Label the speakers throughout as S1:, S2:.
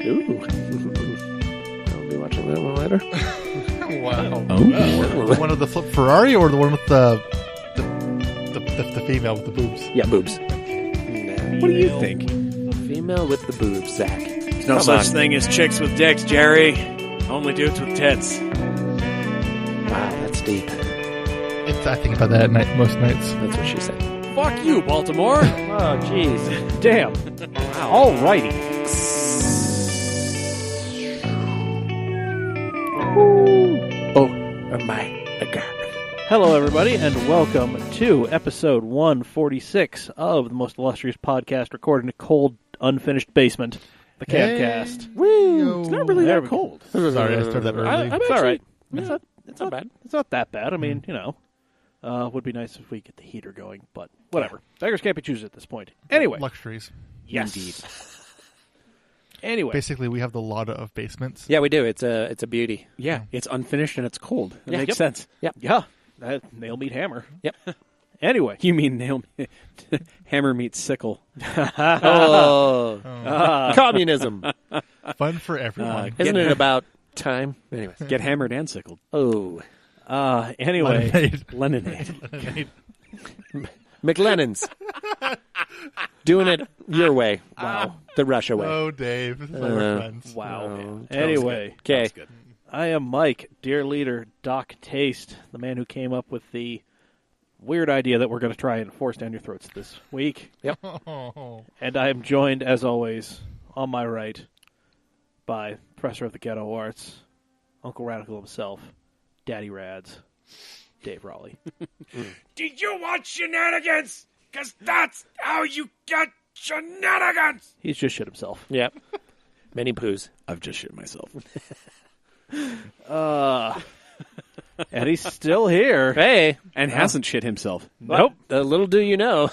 S1: Ooh. I'll be watching that one later.
S2: Wow.
S3: Oh.
S2: The one with the flip Ferrari or the one with the female with the boobs?
S1: Yeah, boobs.
S3: What do you think?
S1: Female with the boobs, Zach.
S3: There's no
S1: Come
S3: such
S1: on.
S3: thing as chicks with dicks, Jerry. Only dudes with tits.
S1: Wow, that's deep.
S2: I think about that at night, most nights.
S1: That's what she said.
S3: Fuck you, Baltimore.
S1: Oh, jeez.
S4: Damn. All righty.
S1: Oh, my God.
S4: Hello, everybody, and welcome to episode 146 of the most illustrious podcast recorded in a cold, unfinished basement, the Camcast.
S2: Woo!
S3: It's not really
S4: There
S3: that
S4: we go.
S3: cold.
S2: Sorry, I started that early.
S4: It's all right.
S1: It's not bad.
S4: It's not that bad. I mean, you know, would be nice if we get the heater going, but whatever. Beggars can't be choosers at this point. Anyway.
S2: Luxuries.
S4: Yes.
S3: Indeed.
S4: Anyway.
S2: Basically, we have the Lada of basements.
S1: Yeah, we do. It's a beauty.
S3: Yeah, it's unfinished and it's cold. It
S1: Yeah.
S3: makes
S1: Yep.
S3: sense.
S4: Yeah. That nail meat hammer.
S1: Yep.
S4: Anyway.
S3: You mean nail hammer meets sickle.
S1: Oh. Communism.
S2: Fun for everyone.
S1: Isn't it about time? Anyways.
S3: Get hammered and sickled.
S1: Oh.
S4: Anyway.
S3: Leninade.
S1: McLennan's. Doing it your way. Wow. The Russia way.
S2: Oh, Dave. This is why we're friends.
S4: Wow.
S1: Oh,
S4: Anyway.
S1: Okay.
S4: I am Mike, dear leader, Doc Taste, the man who came up with the weird idea that we're going to try and force down your throats this week.
S2: Oh.
S4: And I am joined, as always, on my right by Professor of the Ghetto Arts, Uncle Radical himself, Daddy Rads, Dave Raleigh.
S3: Did you want shenanigans? Because that's how you get shenanigans.
S4: He's just shit himself.
S1: Yep. Many poos.
S3: I've just shit myself.
S4: And he's still here.
S1: Hey.
S3: And hasn't shit himself.
S4: Nope.
S1: Little do you know.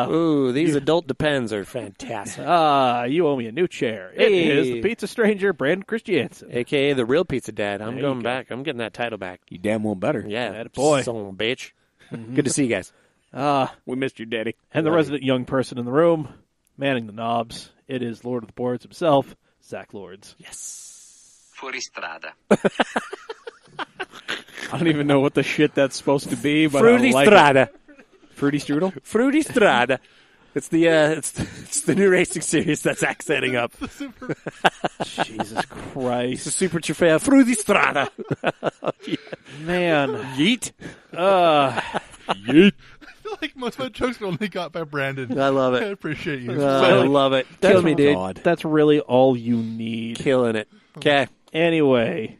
S1: Ooh, these adult Depends are fantastic.
S4: You owe me a new chair.
S1: Hey.
S4: It is the Pizza Stranger, Brandon Christiansen.
S1: A.K.A. the real pizza dad. I'm
S4: There
S1: going
S4: you go.
S1: back. I'm getting that title back.
S3: You damn well better.
S1: Yeah.
S4: Attaboy.
S1: Son of a bitch. Good to see you guys.
S3: We missed you, Daddy.
S4: And the resident young person in the room, manning the knobs, it is Lord of the Boards himself, Zach Lords.
S5: Fuori strada.
S3: I don't even know what the shit that's supposed to be, but
S1: Fruity
S3: I like
S1: Strada.
S3: it. Fruity Strudel?
S1: Fruity Strada. It's the it's the new racing series that Zach's setting up.
S4: Jesus
S1: It's a
S4: Christ.
S1: super trofeo. Fruity Strada.
S4: Man.
S1: Yeet.
S2: I feel like most of my jokes are only got by Brandon.
S1: I love
S2: I
S1: it.
S2: appreciate you.
S1: I love it. Kill me, dude.
S3: God.
S4: That's really all you need.
S1: Killing it. Okay.
S4: Anyway,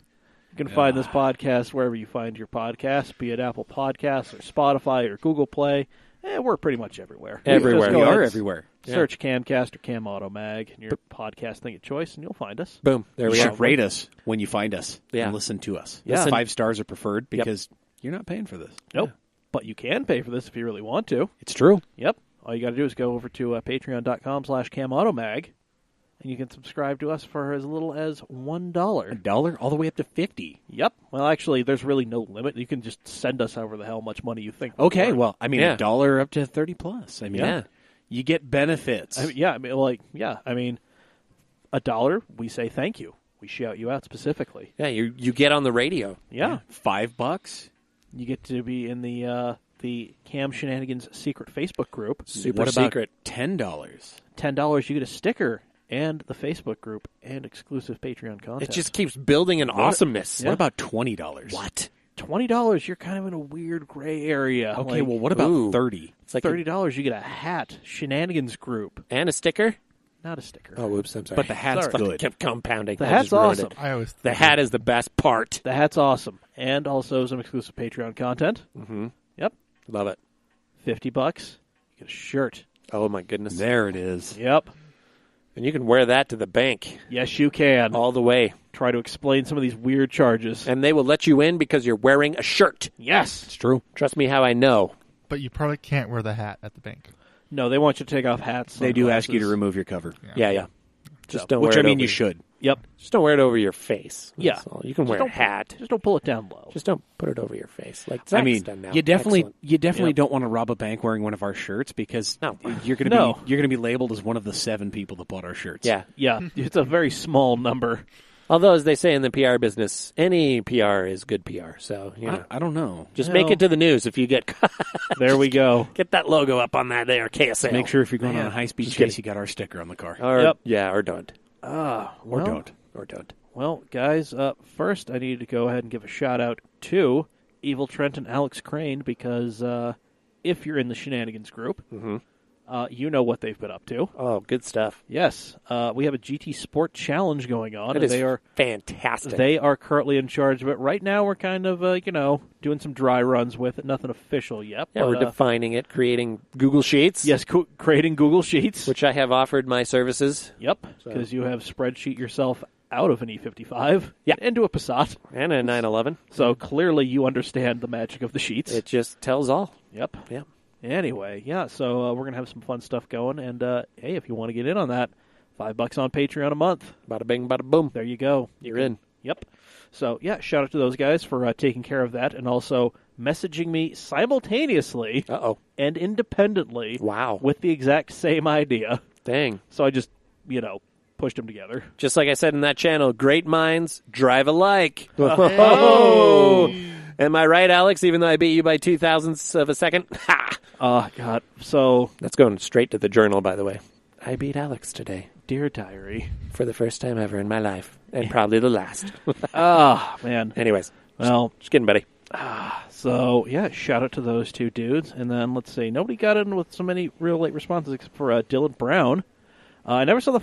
S4: you can find this podcast wherever you find your podcasts, be it Apple Podcasts or Spotify or Google Play. We're pretty much everywhere.
S1: Everywhere.
S4: Just go
S3: We
S4: ahead
S3: are
S4: and
S3: everywhere.
S4: Search Camcast or Cam Auto Mag in your podcast thing of choice, and you'll find us.
S1: Boom. There
S3: You
S1: we
S3: should
S1: go.
S3: rate us when you find us
S1: Yeah.
S3: and listen to us.
S4: Yeah.
S3: 5 stars are preferred because you're not paying for this.
S4: Nope. But you can pay for this if you really want to.
S3: It's true.
S4: Yep. All you got to do is go over to patreon.com/CamAutoMag, and you can subscribe to us for as little as $1.
S3: $1 all the way up to 50.
S4: Yep. Well, actually, there's really no limit. You can just send us however the hell much money you think.
S3: Okay,
S4: worth.
S3: well, I mean,
S1: Yeah.
S3: $1 up to 30 plus. I mean,
S1: Yeah.
S3: you get benefits.
S4: $1, we say thank you. We shout you out specifically.
S1: Yeah, you get on the radio.
S4: Yeah.
S3: $5.
S4: You get to be in the Cam Shenanigans secret Facebook group.
S1: Super
S3: What about
S1: secret.
S3: $10?
S4: $10, you get a sticker and the Facebook group and exclusive Patreon content.
S1: It just keeps building an awesomeness.
S4: Yeah.
S3: What about $20?
S1: What?
S4: $20, you're kind of in a weird gray area.
S3: Okay,
S4: Like,
S3: well, what about
S1: ooh.
S3: 30?
S1: It's like
S4: $30, you get a hat, Shenanigans group,
S1: and a sticker?
S4: not a sticker.
S1: Oh, whoops, I'm sorry.
S3: But the hat's
S4: Sorry.
S3: good.
S1: Kept compounding.
S4: The
S1: I
S4: hat's
S1: just ruined
S4: awesome.
S1: it.
S2: I always
S1: The hat is the best part.
S4: The hat's awesome. And also some exclusive Patreon content.
S1: Mm-hmm.
S4: Yep.
S1: Love it.
S4: $50, you get a shirt.
S1: Oh, my goodness.
S3: There it is.
S4: Yep.
S1: And you can wear that to the bank
S4: Yes, you can.
S1: all the way.
S4: Try to explain some of these weird charges.
S1: And they will let you in because you're wearing a shirt.
S4: Yes.
S3: It's true.
S1: Trust me how I know.
S2: But you probably can't wear the hat at the bank.
S4: No, they want you to take off hats.
S3: They do ask you to
S4: sunglasses.
S3: remove your cover.
S1: Yeah. Just don't
S4: Which
S1: wear
S4: I
S1: it
S4: mean,
S1: over
S4: you should.
S1: Yep. Just don't wear it over your face.
S4: Yeah.
S1: That's all. You can
S4: Just
S1: wear a
S4: don't
S1: hat.
S4: Just don't pull it down low.
S1: Just don't put it over your face. Like
S6: I
S1: Zach's
S6: mean,
S1: done now.
S6: you definitely
S1: Excellent.
S6: don't want to rob a bank wearing one of our shirts because
S1: No.
S6: you're going to be labeled as one of the 7 people that bought our shirts.
S1: Yeah.
S4: Yeah, it's a very small number.
S1: Although, as they say in the PR business, any PR is good PR. So,
S6: I don't know.
S1: just make it to the news if you get
S4: There we go.
S1: get that logo up on that there KSL.
S6: Make sure if you're going on a high-speed
S1: Just
S6: chase,
S1: kidding.
S6: you got our sticker on the car.
S1: Or,
S4: Yep.
S1: Yeah, or don't.
S6: Or don't.
S1: Or don't.
S4: Well, guys, first I need to go ahead and give a shout-out to Evil Trent and Alex Crane because if you're in the Shenanigans group, you know what they've been up to.
S1: Oh, good stuff.
S4: Yes, we have a GT Sport Challenge going on.
S1: That
S4: and
S1: is
S4: they are
S1: fantastic.
S4: They are currently in charge of it. Right now we're kind of, doing some dry runs with it. Nothing official yet.
S1: yeah,
S4: but,
S1: we're defining it, creating Google Sheets.
S4: Yes, creating Google Sheets.
S1: Which I have offered my services.
S4: Yep, because you have spreadsheet yourself out of an E55
S1: Yeah.
S4: into a Passat.
S1: And a 911.
S4: So clearly you understand the magic of the sheets.
S1: It just tells all.
S4: Yep.
S1: Yeah.
S4: Anyway, yeah, so we're going to have some fun stuff going. And, hey, if you want to get in on that, $5 on Patreon a month.
S1: Bada bing, bada boom.
S4: There you go.
S1: You're in.
S4: Yep. So, yeah, shout out to those guys for taking care of that and also messaging me simultaneously
S1: Uh-oh.
S4: and independently
S1: Wow.
S4: with the exact same idea.
S1: Dang.
S4: So I just, pushed them together.
S1: Just like I said in that channel, great minds drive alike.
S4: Oh.
S1: Am I right, Alex? Even though I beat you by 0.02 of a second? Ha!
S4: Oh, God. So,
S1: That's going straight to the journal, by the way. I beat Alex today
S4: dear diary.
S1: for the first time ever in my life. And probably the last.
S4: Man.
S1: Anyways.
S4: Well,
S1: Just kidding, buddy.
S4: so, yeah, shout out to those two dudes. And then, let's see, nobody got in with so many real late responses except for Dylan Brown. I never saw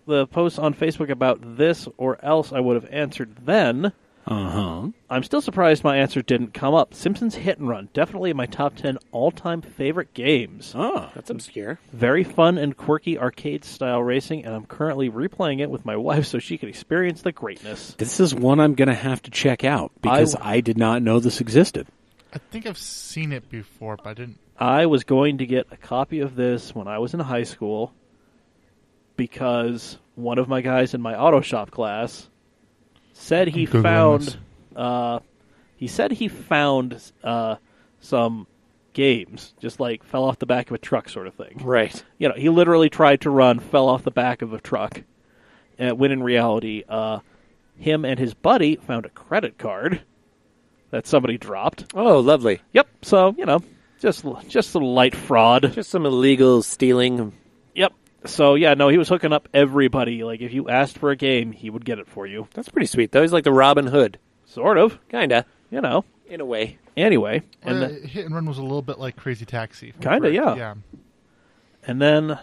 S4: the post on Facebook about this, or else I would have answered then. I'm still surprised my answer didn't come up. Simpsons Hit and Run, definitely in my top 10 all-time favorite games.
S6: Oh.
S1: That's obscure.
S4: Very fun and quirky arcade-style racing, and I'm currently replaying it with my wife so she can experience the greatness.
S6: This is one I'm going to have to check out because I did not know this existed.
S2: I think I've seen it before, but I didn't.
S4: I was going to get a copy of this when I was in high school because one of my guys in my auto shop class said he
S2: Googling
S4: found some games, just like fell off the back of a truck sort of thing.
S1: Right.
S4: He literally tried to run, fell off the back of a truck, when in reality, him and his buddy found a credit card that somebody dropped.
S1: Oh, lovely.
S4: Yep. So, just a light fraud.
S1: Just some illegal stealing.
S4: Yep. So, yeah, no, he was hooking up everybody. Like, if you asked for a game, he would get it for you.
S1: That's pretty sweet, though. He's like the Robin Hood.
S4: Sort of.
S1: Kinda.
S4: In a
S1: way.
S4: Anyway. And then,
S2: Hit and Run was a little bit like Crazy Taxi.
S4: Kinda, yeah.
S2: Yeah.
S4: and then,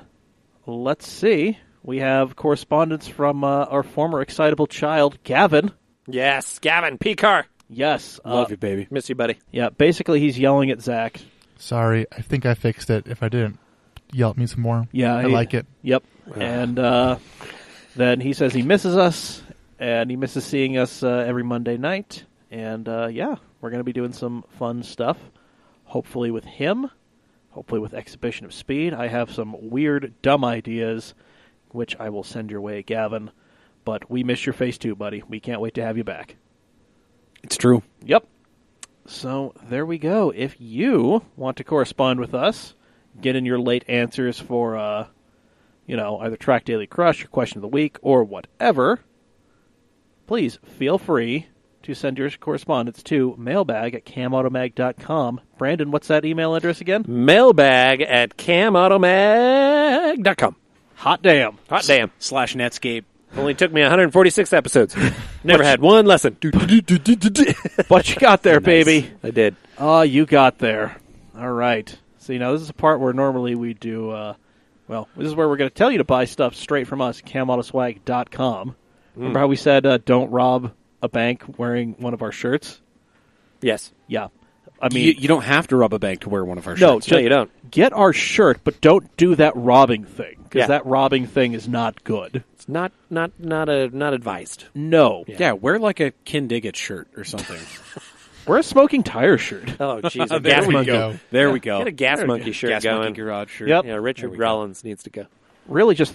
S4: let's see. We have correspondence from our former excitable child, Gavin.
S1: Yes, Gavin, P-Car.
S4: Yes.
S6: Love you, baby.
S1: Miss you, buddy.
S4: Yeah, basically he's yelling at Zach.
S2: Sorry, I think I fixed it. If I didn't, yell at me some more.
S4: Yeah.
S2: I like it.
S4: Yep. And then he says he misses us, and he misses seeing us every Monday night. And, yeah, we're going to be doing some fun stuff, hopefully with him, hopefully with Exhibition of Speed. I have some weird, dumb ideas, which I will send your way, Gavin. But we miss your face too, buddy. We can't wait to have you back.
S6: It's true.
S4: Yep. So there we go. If you want to correspond with us, get in your late answers for, either Track Daily Crush or Question of the Week or whatever, please feel free to send your correspondence to mailbag@camautomag.com. Brandon, what's that email address again?
S1: Mailbag@camautomag.com.
S4: Hot damn.
S1: Hot damn.
S6: /Netscape.
S1: Only took me 146 episodes. Never had one lesson.
S4: But you got there, baby.
S1: I did.
S4: Oh, you got there. All right. See, now this is a part where normally we do, this is where we're going to tell you to buy stuff straight from us, camautoswag.com. Remember how we said don't rob a bank wearing one of our shirts?
S1: Yes.
S4: Yeah. I mean,
S6: You don't have to rob a bank to wear one of our
S4: no,
S6: shirts.
S1: No, you don't.
S4: Get our shirt, but don't do that robbing thing, because
S1: Yeah.
S4: that robbing thing is not good.
S1: It's not advised.
S4: No.
S6: Yeah, wear like a Ken Diggett shirt or something.
S4: Wear a smoking tire shirt.
S1: Oh, jeez.
S6: There
S1: Gas
S6: we
S1: monkey.
S6: go. There we go.
S1: Get a gas monkey shirt
S6: Gas
S1: going.
S6: Monkey Garage shirt.
S4: Yep.
S1: Yeah, Richard
S6: There we go.
S1: Rollins needs to go.
S4: Really just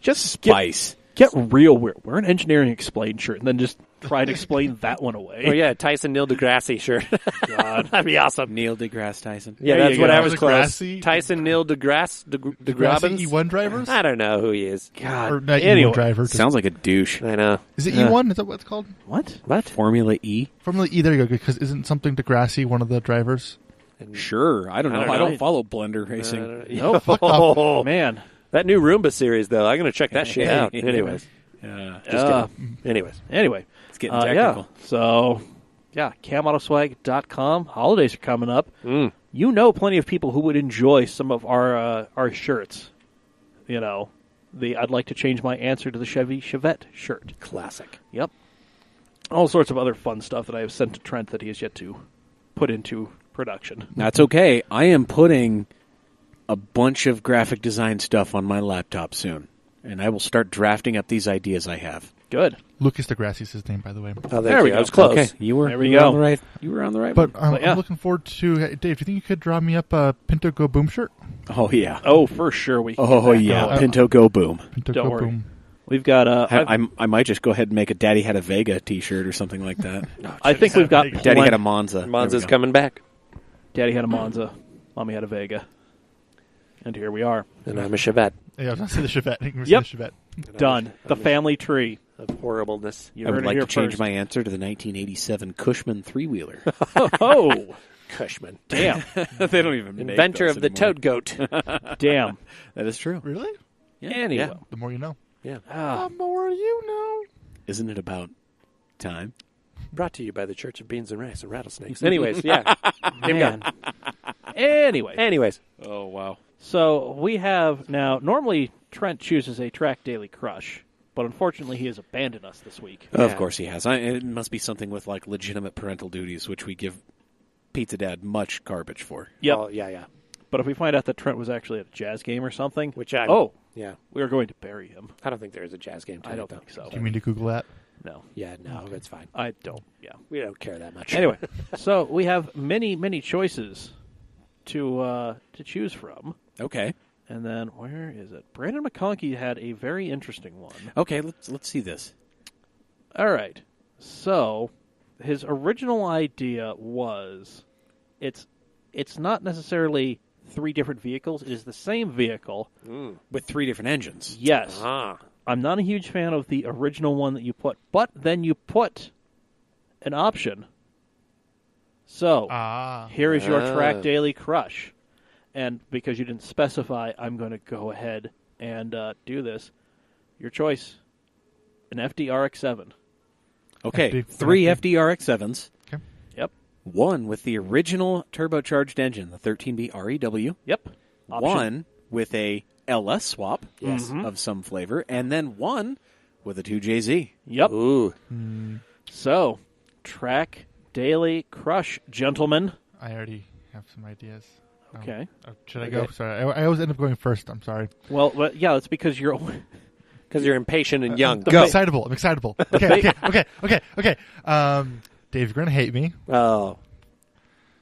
S6: Just spice.
S4: Get real weird. Wear an engineering explain shirt and then just try and explain that one away.
S1: Oh, yeah, Tyson Neil deGrasse shirt. God. That'd be awesome.
S6: Neil deGrasse Tyson.
S1: Yeah,
S4: There
S1: that's
S4: you
S1: what
S4: go.
S1: I was close.
S2: Degrassi?
S1: Tyson Neil deGrasse
S2: Degrassi
S1: DeGrabbins?
S2: E1 drivers?
S1: I don't know who he is.
S2: Or not
S4: Anyway.
S2: E1 driver. just-
S6: Sounds like a douche.
S1: I know.
S2: Is it E1? Is that what it's called?
S4: What?
S1: What?
S6: Formula E?
S2: Formula E, there you go. Because isn't something Degrassi one of the drivers?
S6: Sure. I don't know. I don't follow blender racing.
S4: Nope.
S1: Oh,
S4: Man.
S1: that new Roomba series, though. I'm going to check that shit out. Anyways.
S6: Yeah.
S1: Anyways.
S4: Anyway.
S6: It's getting technical.
S4: Yeah. So, yeah, CamAutoswag.com. Holidays are coming up.
S1: Mm.
S4: You know plenty of people who would enjoy some of our shirts. You know, the I'd like to change my answer to the Chevy Chevette shirt.
S1: Classic.
S4: Yep. All sorts of other fun stuff that I have sent to Trent that he has yet to put into production.
S6: That's okay. I am putting a bunch of graphic design stuff on my laptop soon. And I will start drafting up these ideas I have.
S4: Good.
S2: Lucas Degrassi is his name, by the way.
S1: Oh,
S4: There we
S1: I
S4: go.
S1: was close.
S6: Okay, you were
S4: There we
S6: you were
S4: go.
S6: on the right. You were on the right.
S2: But,
S6: one.
S4: yeah.
S2: I'm looking forward to... Dave, do you think you could draw me up a Pinto Go Boom shirt?
S6: Oh yeah.
S4: Oh, for sure we can
S6: Oh
S4: get that
S6: yeah.
S4: going.
S6: Pinto Go Boom.
S2: Pinto
S4: Don't
S2: Go
S4: worry.
S2: Boom.
S4: We've got
S6: I might just go ahead and make a Daddy Had a Vega T-shirt or something like that.
S4: I think we've got
S6: Daddy Had a Monza. There we
S1: Monza's
S6: go.
S1: coming back.
S4: Daddy had a Monza, Mommy had a Vega. And here we are.
S1: And I'm a Chevette
S2: Yeah, I was going to say the Chevette. I think we're
S4: Yep.
S2: saying the Chevette.
S4: Done. The family tree.
S1: of horribleness.
S4: You
S6: I
S4: heard
S6: would
S4: it
S6: like
S4: here
S6: to change
S4: first.
S6: my answer to the 1987 Cushman three-wheeler.
S4: Oh,
S1: Cushman.
S4: damn.
S6: They don't even make
S1: Inventor
S6: those
S1: of the
S6: anymore.
S1: toad goat.
S4: Damn.
S6: That is true.
S2: Really?
S4: Anyway.
S6: Yeah.
S2: The more you know.
S1: Yeah.
S4: Ah,
S2: The more you know.
S6: Isn't it about time?
S1: Brought to you by the Church of Beans and Rice and Rattlesnakes. Anyways, yeah. Keep
S4: man.
S1: going.
S4: Anyway.
S1: Anyways.
S6: Oh wow.
S4: So we have now, normally Trent chooses a track daily crush, but unfortunately he has abandoned us this week.
S6: Of course he has. It must be something with like legitimate parental duties, which we give Pizza Dad much garbage for.
S4: Yep.
S1: Oh, yeah.
S4: But if we find out that Trent was actually at a jazz game or something,
S1: Which I...
S4: oh,
S1: Yeah.
S4: we are going to bury him.
S1: I don't think there is a jazz game tonight,
S4: I don't
S1: though.
S4: think so.
S2: Do you mean to Google that?
S4: No.
S1: Yeah, no, it's fine.
S4: I don't. Yeah.
S1: We don't care that much.
S4: Anyway, so we have many choices to choose from.
S6: Okay.
S4: And then where is it? Brandon McConkey had a very interesting one.
S6: Okay. Let's see this.
S4: All right. So his original idea was it's not necessarily three different vehicles. It is the same vehicle.
S6: With three different engines.
S4: Yes.
S1: Ah.
S4: I'm not a huge fan of the original one that you put, but then you put an option. So here is your track daily crush. And because you didn't specify, I'm going to go ahead and do this. Your choice, an FDRX7.
S6: Okay.
S2: FD.
S6: Three FDRX7s.
S2: Okay.
S4: Yep.
S6: One with the original turbocharged engine, the 13B REW.
S4: Yep. Option.
S6: One with a LS swap
S1: Yes.
S6: of some flavor, and then one with a 2JZ.
S4: Yep.
S1: Ooh.
S4: So, track daily crush, gentlemen.
S2: I already have some ideas.
S4: Okay.
S2: Should I go? Sorry. I always end up going first. I'm sorry.
S4: Well, yeah, it's because you're...
S1: Because you're impatient and young.
S2: I'm
S1: Go.
S2: excitable. Okay. Dave's going to hate me.
S1: Oh.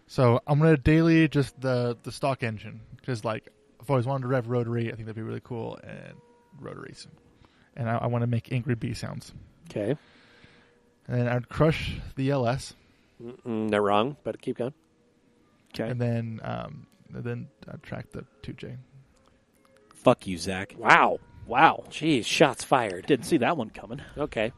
S2: So I'm going to daily just the stock engine. Because, like, I've always wanted to rev rotary. I think that'd be really cool. And rotaries. And I want to make angry bee sounds.
S1: Okay.
S2: And then I'd crush the LS.
S1: They're wrong, but keep going.
S4: Okay.
S2: And then I'd track the 2J.
S6: Fuck you, Zach.
S1: Wow.
S4: Wow.
S1: Jeez, shots fired.
S4: Didn't see that one coming.
S1: Okay.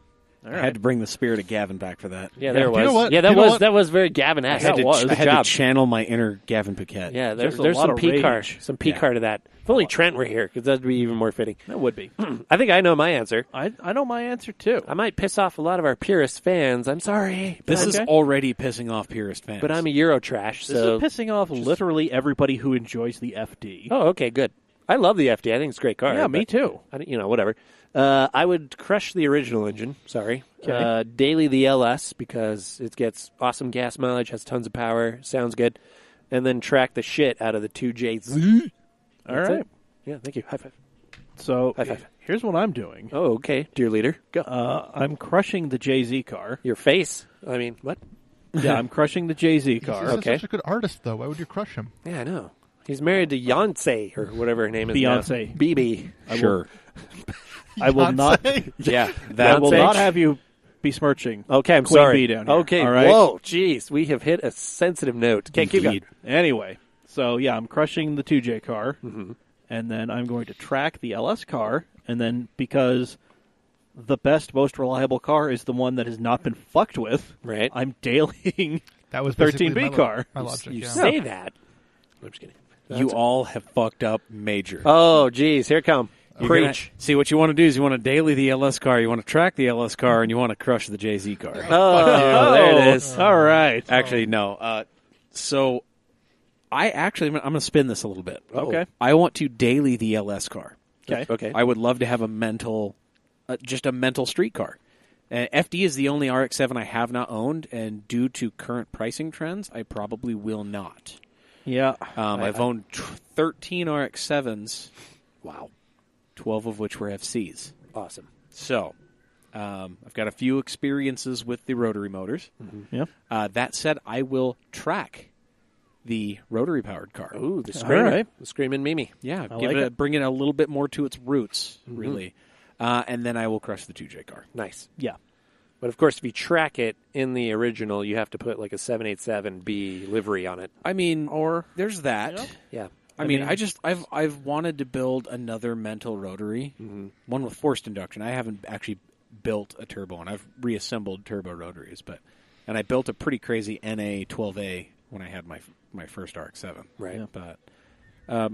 S4: All
S6: I
S4: right.
S6: had to bring the spirit of Gavin back for that.
S1: Yeah, there
S2: You
S1: was.
S2: know what?
S1: Yeah,
S2: You know what?
S1: that was very Gavin-esque.
S4: That was.
S1: Good
S6: I had
S1: job.
S6: to channel my inner Gavin Paquette.
S1: Yeah,
S4: Just a
S1: there's
S4: lot
S1: some
S4: of
S1: P-car.
S4: rage.
S1: Some P-car to that. If only Trent were here, because that would be even more fitting.
S4: That would be.
S1: I think I know my answer.
S4: I know my answer, too.
S1: I might piss off a lot of our purist fans. I'm sorry.
S6: This is
S4: Okay.
S6: already pissing off purist fans.
S1: But I'm a Eurotrash,
S4: This
S1: so...
S4: is pissing off literally everybody who enjoys the FD.
S1: Oh, okay, good. I love the FD. I think it's a great car.
S4: yeah, me
S1: but
S4: too.
S1: whatever. I would crush the original engine. Sorry.
S4: Okay.
S1: Daily the LS because it gets awesome gas mileage, has tons of power, sounds good, and then track the shit out of the 2JZ.
S4: All
S1: That's
S4: right.
S1: it. Yeah, thank you. High five.
S4: So
S1: High five.
S4: here's what I'm doing.
S1: Oh, okay, dear leader. Go.
S4: I'm crushing the JZ car.
S1: Your face. I mean, what?
S4: Yeah, I'm crushing the JZ car.
S2: He's
S1: Okay.
S2: such a good artist, though. Why would you crush him?
S1: Yeah, I know. He's married to Beyonce or whatever her name is.
S4: Beyonce.
S1: Now. BB.
S6: Sure.
S4: I will not.
S2: Beyonce?
S6: Yeah,
S4: I
S6: that
S4: will
S1: Beyonce.
S4: not have you besmirching.
S1: Okay, I'm
S4: Queen
S1: sorry.
S4: Bee down here,
S1: Okay,
S4: all right?
S1: whoa, jeez, we have hit a sensitive note. Okay, keep going.
S6: Indeed.
S4: Anyway, so yeah, I'm crushing the 2J car,
S1: Mm-hmm.
S4: and then I'm going to track the LS car, and then because the best, most reliable car is the one that has not been fucked with,
S1: Right.
S4: I'm dailying
S2: That was
S4: 13B
S2: basically
S4: car.
S2: My logic,
S1: You
S2: yeah.
S1: say that. I'm just kidding.
S6: You all have fucked up major.
S1: Oh, geez, here it come.
S6: You're
S1: Preach.
S6: gonna- see, what you want to do is you want to daily the LS car, you want to track the LS car, and you want to crush the JZ car.
S1: Oh, there it is.
S4: All right.
S6: Actually, no. So, I'm going to spin this a little bit.
S4: Okay.
S6: I want to daily the LS car.
S4: Okay.
S1: Okay.
S6: I would love to have just a mental street car. FD is the only RX-7 I have not owned, and due to current pricing trends, I probably will not.
S4: Yeah.
S6: I've owned 13 RX-7s. Wow. 12 of which were FCs.
S1: Awesome.
S6: So, I've got a few experiences with the rotary motors.
S1: Mm-hmm.
S4: Yeah.
S6: That said, I will track the rotary-powered car.
S1: Ooh, the screamer.
S4: right.
S1: The screaming Mimi.
S6: Yeah,
S4: like
S6: bring it a little bit more to its roots, really. And then I will crush the 2J car.
S1: Nice.
S4: Yeah.
S1: But, of course, if you track it in the original, you have to put like a 787B livery on it.
S6: I mean, there's that.
S1: Yeah.
S6: I mean, I've wanted to build another mental rotary, one with forced induction. I haven't actually built a turbo, and I've reassembled turbo rotaries, and I built a pretty crazy NA12A when I had my first RX-7.
S1: Right.
S4: Yeah.
S6: But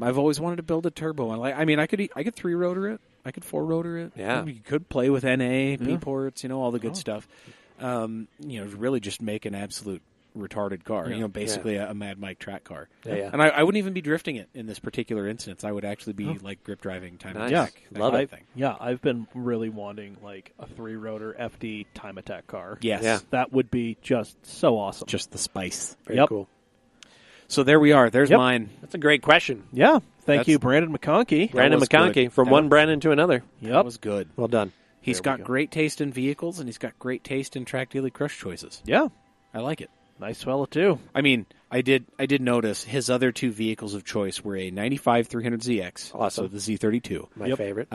S6: I've always wanted to build a turbo. I could 3-rotor it. I could 4-rotor it.
S1: Yeah.
S6: You could play with NA, P ports, all the good stuff. Really just make an absolute retarded car.
S4: Yeah.
S6: Basically a Mad Mike track car.
S1: Yeah.
S6: And I wouldn't even be drifting it in this particular instance. I would actually be like grip driving time
S1: Nice.
S6: attack.
S1: Yeah.
S6: that
S1: Love
S6: kind
S1: it.
S6: of thing.
S4: Yeah, I've been really wanting like a 3-rotor FD time attack car.
S6: Yes.
S1: Yeah.
S4: That would be just so awesome.
S6: Just the spice.
S1: Very
S4: Yep.
S1: cool.
S6: So there we are. There's
S4: Yep.
S6: mine.
S1: That's a great question.
S4: Yeah. Thank
S6: That's-
S4: you, Brandon McConkey.
S1: Brandon
S6: was
S1: McConkey,
S6: good.
S1: from
S6: That
S1: one
S6: was-
S1: Brandon to another.
S6: That
S4: Yep.
S6: was good.
S1: Well done.
S6: He's
S4: There we
S6: got
S4: go.
S6: great taste in vehicles, and he's got great taste in track daily crush choices.
S4: Yeah.
S6: I like it.
S4: Nice fella too.
S6: I mean, I did notice his other two vehicles of choice were a 95 300ZX,
S1: Awesome.
S6: so the Z32,
S1: My favorite.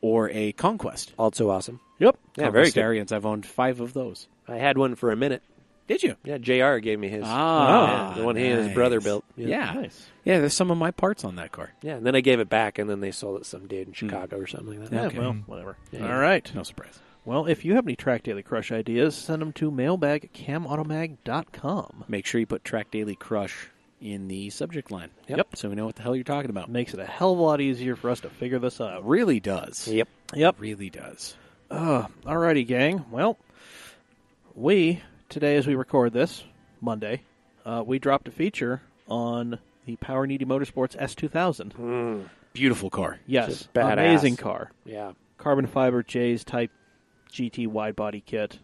S6: or a Conquest.
S1: Also awesome.
S4: Yep.
S1: Yeah, very good.
S6: Conquest Arians. I've owned 5 of those.
S1: I had one for a minute.
S6: Did you?
S1: Yeah, JR gave me his.
S6: Ah,
S1: Yeah, the one he and his
S6: nice.
S1: brother built.
S6: Yeah.
S4: Nice.
S6: Yeah, there's some of my parts on that car.
S1: Yeah, and then I gave it back, and then they sold it to some dude in Chicago or something like that.
S4: Yeah,
S6: Okay.
S4: well, whatever.
S1: Yeah.
S4: All right.
S6: No surprise.
S4: Well, if you have any Track Daily Crush ideas, send them to mailbag@camautomag.com.
S6: Make sure you put Track Daily Crush in the subject line.
S1: Yep.
S6: So we know what the hell you're talking about.
S4: Makes it a hell of a lot easier for us to figure this out.
S6: Really does.
S1: Yep.
S4: Yep.
S6: Really does.
S4: Alrighty, gang. Well, today as we record this, Monday, we dropped a feature on the Power Needy Motorsports S2000.
S6: Beautiful car.
S4: Yes,
S1: Just badass.
S4: amazing car.
S1: Yeah.
S4: Carbon fiber J's Type GT wide body kit.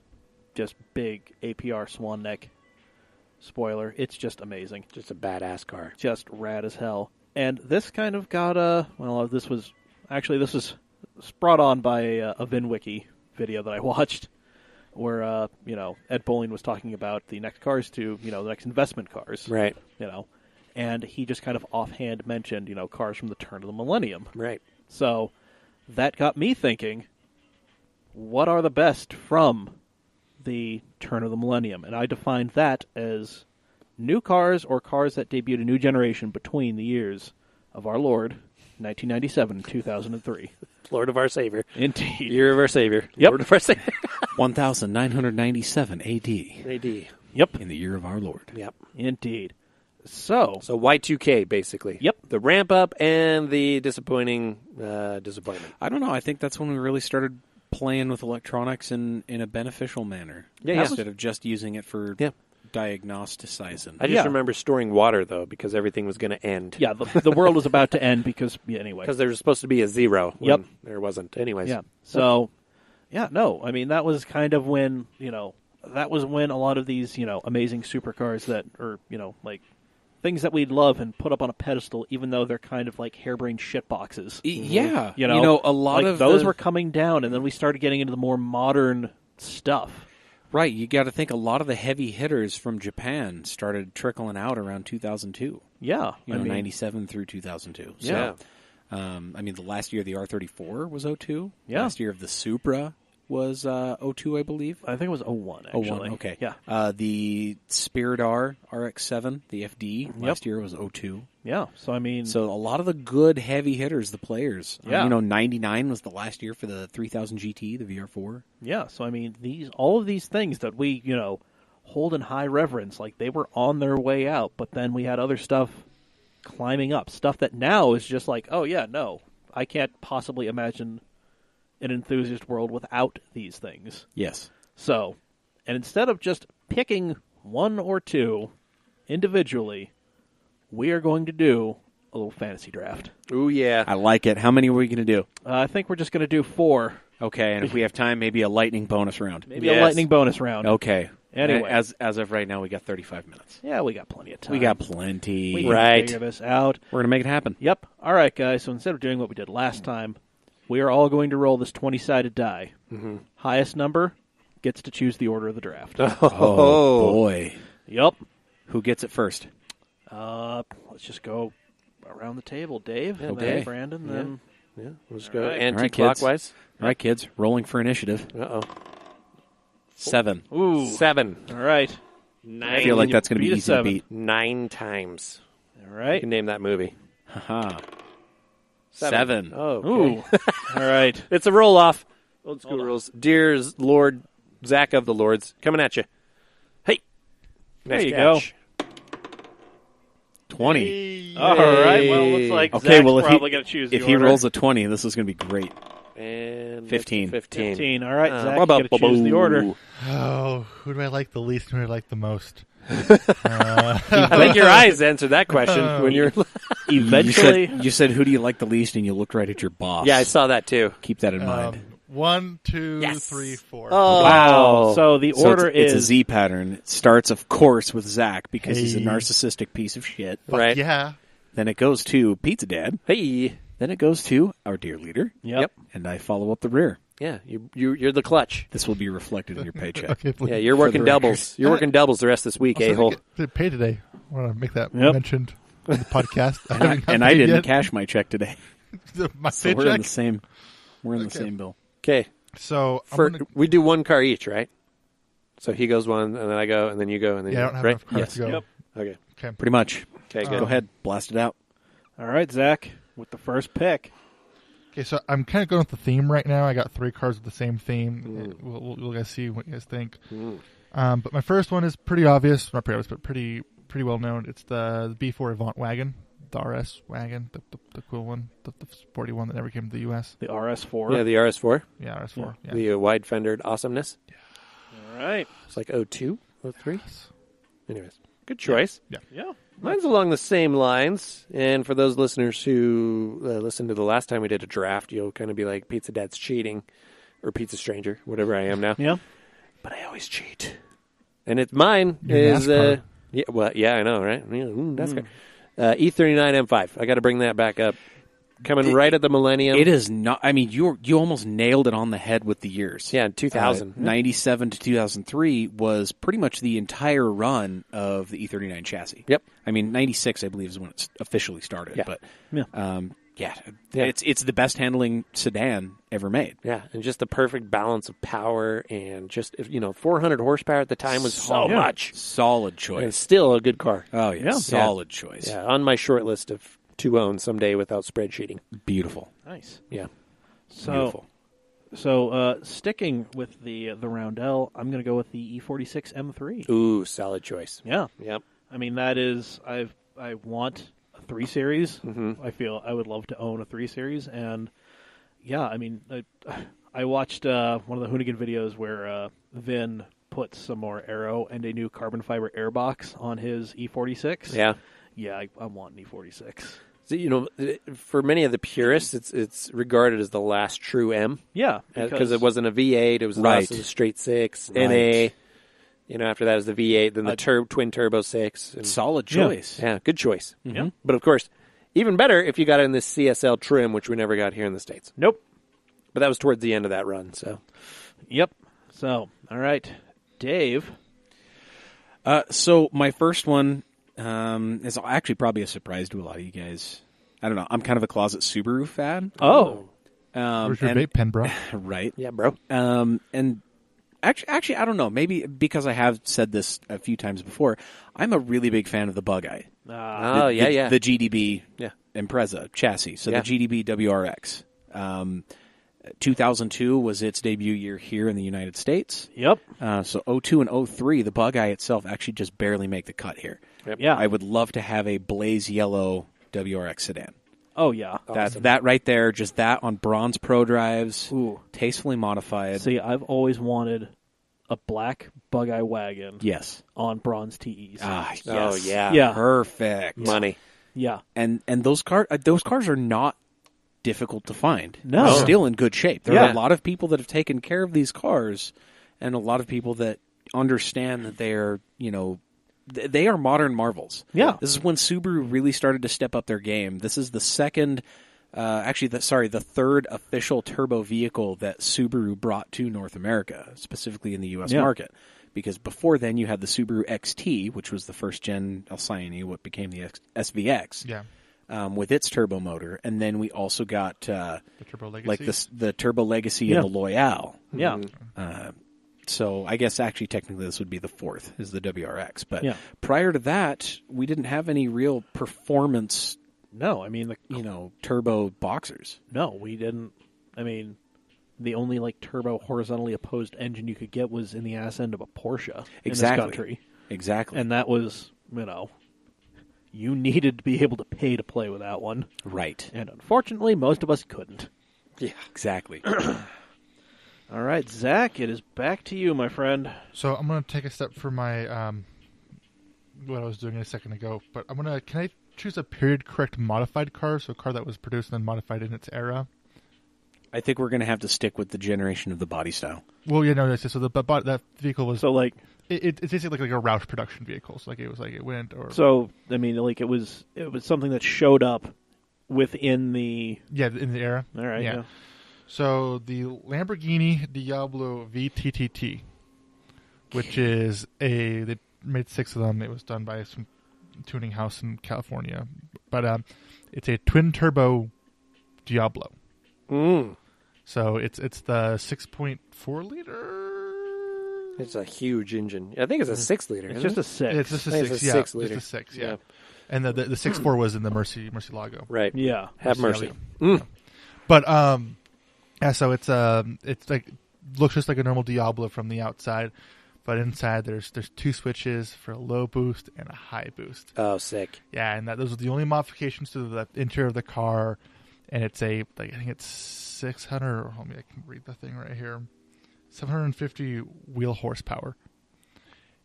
S4: Just big APR swan neck spoiler. It's just amazing.
S1: Just a badass car.
S4: Just rad as hell. And this kind of got this was brought on by a VinWiki video that I watched where, Ed Bowling was talking about the next cars to, the next investment cars.
S1: Right.
S4: And he just kind of offhand mentioned, cars from the turn of the millennium.
S1: Right.
S4: So that got me thinking, what are the best from the turn of the millennium? And I defined that as new cars or cars that debuted a new generation between the years of our Lord, 1997 and 2003.
S1: Lord of our Savior.
S4: Indeed.
S1: Year of our Savior.
S4: Yep.
S1: Lord of our Savior.
S6: 1997 AD.
S1: AD.
S4: Yep.
S6: In the year of our Lord.
S1: Yep.
S4: Indeed. So
S1: So Y2K, basically.
S4: Yep.
S1: The ramp up and the disappointment.
S6: I don't know. I think that's when we really started playing with electronics in a beneficial manner.
S1: Yeah,
S6: Instead of just using it for diagnosticizing.
S1: I just remember storing water, though, because everything was going to end.
S4: yeah, the world was about to end because, anyway.
S1: Because there was supposed to be a zero. When
S4: Yep.
S1: There wasn't. Anyways.
S4: Yeah. So, I mean, that was kind of when, that was when a lot of these, amazing supercars that are, like things that we'd love and put up on a pedestal, even though they're kind of like harebrained shit boxes.
S6: Yeah.
S4: A
S6: lot
S4: like
S6: of
S4: those were coming down, and then we started getting into the more modern stuff.
S6: Right. You got to think a lot of the heavy hitters from Japan started trickling out around 2002.
S4: Yeah.
S6: 97 through 2002. So,
S1: Yeah.
S6: I mean, the last year of the R34 was 02.
S4: Yeah.
S6: Last year of the Supra was 02, I believe.
S4: I think it was 01, actually.
S6: 01, okay.
S4: Yeah.
S6: The Spirit R RX-7, the FD, last year was 02.
S4: Yeah. So, I mean...
S6: So a lot of the good heavy hitters, the players.
S4: Yeah.
S6: 99 was the last year for the 3000 GT, the VR4.
S4: Yeah. So, I mean, all of these things that we, hold in high reverence, like they were on their way out, but then we had other stuff climbing up. Stuff that now is just like, oh, yeah, no. I can't possibly imagine an enthusiast world without these things.
S6: Yes.
S4: So, and instead of just picking one or two individually, we are going to do a little fantasy draft.
S1: Ooh, yeah.
S6: I like it. How many are we going to do?
S4: I think we're just going to do 4.
S6: Okay, and if we have time, maybe a lightning bonus round.
S4: Maybe a lightning bonus round.
S6: Okay.
S4: Anyway.
S6: As of right now, we got 35 minutes.
S4: Yeah, we got plenty of time.
S6: We got plenty.
S4: We can
S1: Right.
S4: figure this out.
S6: We're going to make it happen.
S4: Yep. All right, guys. So instead of doing what we did last time, we are all going to roll this 20-sided die. Mm-hmm. Highest number gets to choose the order of the draft.
S6: Oh, boy.
S4: Yep.
S6: Who gets it first?
S4: Let's just go around the table. Dave, and
S6: Okay.
S4: then Brandon, then...
S1: Yeah, we'll just go
S4: All right.
S1: anti-clockwise.
S6: All right, kids. Rolling for initiative.
S1: Uh-oh.
S6: 7.
S4: Ooh.
S1: 7.
S4: All right.
S1: 9.
S6: I feel like that's going to
S4: beat
S6: be
S4: a
S6: easy to
S4: 7.
S6: beat.
S1: 9 times.
S4: All
S1: You
S4: right.
S1: can name that movie.
S6: Haha.
S1: 7.
S6: 7.
S1: Oh, okay.
S4: Ooh. All right.
S1: It's a roll-off. Old school rules. Dear Lord Zach of the Lords, coming at you. Hey.
S4: There
S1: Nice
S4: you
S1: catch.
S6: 20.
S4: All right. Well, looks like
S6: Okay,
S4: Zach's
S6: well,
S4: probably going to choose the
S6: if he
S4: order.
S6: rolls a 20, this is going to be great.
S1: And
S6: 15.
S1: 15.
S4: All right, Zach, you got to choose the order.
S2: Oh, who do I like the least? Who do I like the most?
S1: I think your eyes answered that question when you're.
S4: Eventually...
S6: You said, who do you like the least, and you looked right at your boss.
S1: Yeah, I saw that too.
S6: Keep that in mind.
S2: 1, 2,
S1: Yes.
S2: 3, 4.
S1: Oh,
S4: Wow. So the
S6: So
S4: order
S6: it's a
S4: is...
S6: Z pattern. It starts, of course, with Zach because he's a
S2: Hey.
S6: narcissistic piece of shit.
S2: Fuck
S1: right.
S2: yeah.
S6: Then it goes to Pizza Dad.
S1: Hey.
S6: Then it goes to our dear leader.
S4: Yep.
S6: And I follow up the rear.
S1: Yeah, you're the clutch.
S6: This will be reflected in your paycheck.
S2: Okay, please.
S1: Yeah, you're
S6: For
S1: working
S6: the record.
S1: doubles. You're working doubles the rest of this week,
S2: Also, I
S1: a-hole.
S2: didn't get paid today. I want to make that
S4: Yep.
S2: mentioned in the podcast.
S6: And I didn't cash my check today.
S2: my
S6: So we're in
S2: paycheck.
S6: the same. We're in the
S2: Okay.
S6: same bill.
S1: Okay.
S2: So I'm gonna,
S1: We do one car each, right? So he goes one, and then I go, and then you go, and then
S2: yeah, I
S1: you
S2: don't have
S1: right?
S2: enough cards
S6: Yes.
S2: to go.
S4: Yep.
S1: Okay.
S2: Okay.
S6: Pretty much.
S1: Okay, good.
S6: Go ahead. Blast it out.
S4: All right, Zach, with the first pick.
S2: Okay, so I'm kind of going with the theme right now. I got 3 cards with the same theme. We'll guys see what you guys think. But my first one is pretty obvious. Not pretty obvious, but pretty well known. It's the B4 Avant wagon, the RS wagon, the cool one, the sporty one that never came to the U.S.
S4: The RS4.
S1: Yeah, the RS4.
S2: Yeah, RS4. Yeah.
S1: The wide-fendered awesomeness.
S4: All right.
S1: It's like 02, 03. Anyways, good choice.
S4: Yeah.
S1: Mine's along the same lines. And for those listeners who listened to the last time we did a draft, you'll kind of be like, Pizza Dad's cheating. Or Pizza Stranger, whatever I am now.
S4: Yeah.
S1: But I always cheat. And it's mine
S2: Your
S1: is...
S2: NASCAR.
S1: yeah, well, yeah, I know, right? Yeah, NASCAR. E39 M5. I got to bring that back up. Coming right at the Millennium.
S6: It is not. I mean, you almost nailed it on the head with the years.
S1: Yeah, 2000.
S6: 97 to 2003 was pretty much the entire run of the E39 chassis.
S1: Yep.
S6: I mean, 96, I believe, is when it officially started.
S1: Yeah.
S6: But
S4: Yeah.
S6: yeah, it's the best handling sedan ever made.
S1: Yeah, and just the perfect balance of power and just, 400 horsepower at the time was so much.
S6: Solid
S1: And
S6: choice.
S1: still a good car.
S6: Oh yeah, solid choice.
S1: Yeah, on my short list of to own someday without spreadsheeting.
S6: Beautiful.
S4: Nice.
S1: Yeah.
S6: Beautiful.
S4: So sticking with the Roundel, I'm going to go with the E46 M3.
S1: Ooh, solid choice.
S4: Yeah.
S1: Yep.
S4: I mean, that is, I want a 3 Series.
S1: Mm-hmm.
S4: I feel I would love to own a 3 Series. And, yeah, I mean, I watched one of the Hoonigan videos where Vin put some more aero and a new carbon fiber airbox on his E46.
S1: Yeah.
S4: Yeah, I want an E46.
S1: So, for many of the purists, it's regarded as the last true M.
S4: Yeah.
S1: Because it wasn't a V8, it was
S6: Right.
S1: also a straight 6,
S6: Right.
S1: NA. After that is the V8, then the twin turbo 6. And,
S6: Solid choice.
S1: yeah, good choice.
S4: Yeah.
S1: But of course, even better if you got it in this CSL trim, which we never got here in the States.
S4: Nope.
S1: But that was towards the end of that run, so.
S4: Yep. So, all right. Dave.
S6: So my first one is actually probably a surprise to a lot of you guys. I don't know. I'm kind of a closet Subaru fan.
S4: Oh,
S2: Where's your
S6: and-
S2: vape pen, bro?
S6: Right.
S1: Yeah, bro.
S6: And actually, I don't know. Maybe because I have said this a few times before, I'm a really big fan of the Bug-Eye.
S1: Oh, yeah.
S6: The GDB
S1: Yeah.
S6: Impreza chassis. So
S1: Yeah.
S6: the GDB WRX. 2002 was its debut year here in the United States.
S4: yep.
S6: So 02 and 03, the Bug-Eye itself actually just barely make the cut here.
S4: Yeah.
S6: I would love to have a blaze yellow WRX sedan.
S4: Oh, yeah.
S6: That right there, just that on bronze pro drives,
S4: Ooh.
S6: tastefully modified.
S4: See, I've always wanted a black Bug-Eye wagon
S6: Yes.
S4: on bronze TEs.
S6: Yes.
S1: Oh, yeah.
S4: Yeah.
S6: Perfect.
S1: Money.
S4: Yeah.
S6: And those cars are not difficult to find.
S4: No.
S6: They're still in good shape. There
S4: Yeah.
S6: are a lot of people that have taken care of these cars, and a lot of people that understand that they are, they are modern marvels.
S4: Yeah.
S6: This is when Subaru really started to step up their game. This is the second, the third official turbo vehicle that Subaru brought to North America, specifically in the U.S.
S4: Yeah.
S6: market. Because before then, you had the Subaru XT, which was the first gen Alcyone, what became the SVX,
S2: Yeah.
S6: with its turbo motor, and then we also got
S2: The Turbo Legacy.
S6: like the Turbo Legacy
S4: Yeah.
S6: and the Loyale.
S4: Yeah.
S6: So I guess actually technically this would be the fourth, is the WRX. But
S4: Yeah.
S6: prior to that, we didn't have any real performance,
S4: No, I mean,
S6: turbo boxers.
S4: no, we didn't. I mean, the only turbo horizontally opposed engine you could get was in the ass end of a Porsche in this country.
S6: Exactly.
S4: And that was, you needed to be able to pay to play with that one.
S6: Right.
S4: And unfortunately, most of us couldn't.
S6: Yeah. Exactly.
S4: All right, Zach, it is back to you, my friend.
S2: So I'm going to take a step for my what I was doing a second ago, but can I choose a period correct modified car, so a car that was produced and then modified in its era?
S6: I think we're going to have to stick with the generation of the body style.
S2: Well, yeah, no, so that vehicle was
S4: So,
S2: it's basically like a Roush production vehicle. So it was it went or
S4: it was something that showed up within the.
S2: in the era.
S4: All right, yeah.
S2: So the Lamborghini Diablo VTTT, which is they made 6 of them. It was done by some tuning house in California, but it's a twin turbo Diablo. So it's the 6.4 liter.
S1: It's a huge engine. I think it's a 6 liter.
S4: It's
S1: isn't
S4: just a 6.
S2: It's just a
S1: I think
S2: 6.
S1: it's a
S2: Yeah,
S1: 6 liter.
S2: It's a 6. Yeah.
S1: Yeah.
S2: And the 6.4 was in the Murcielago.
S1: Right.
S4: Yeah.
S1: Have mercy.
S2: But yeah, so it's looks just like a normal Diablo from the outside, but inside there's 2 switches for a low boost and a high boost.
S1: Oh, sick.
S2: Yeah, and those are the only modifications to the interior of the car, and it's I think it's 600. Hold me, I can read the thing right here. 750 wheel horsepower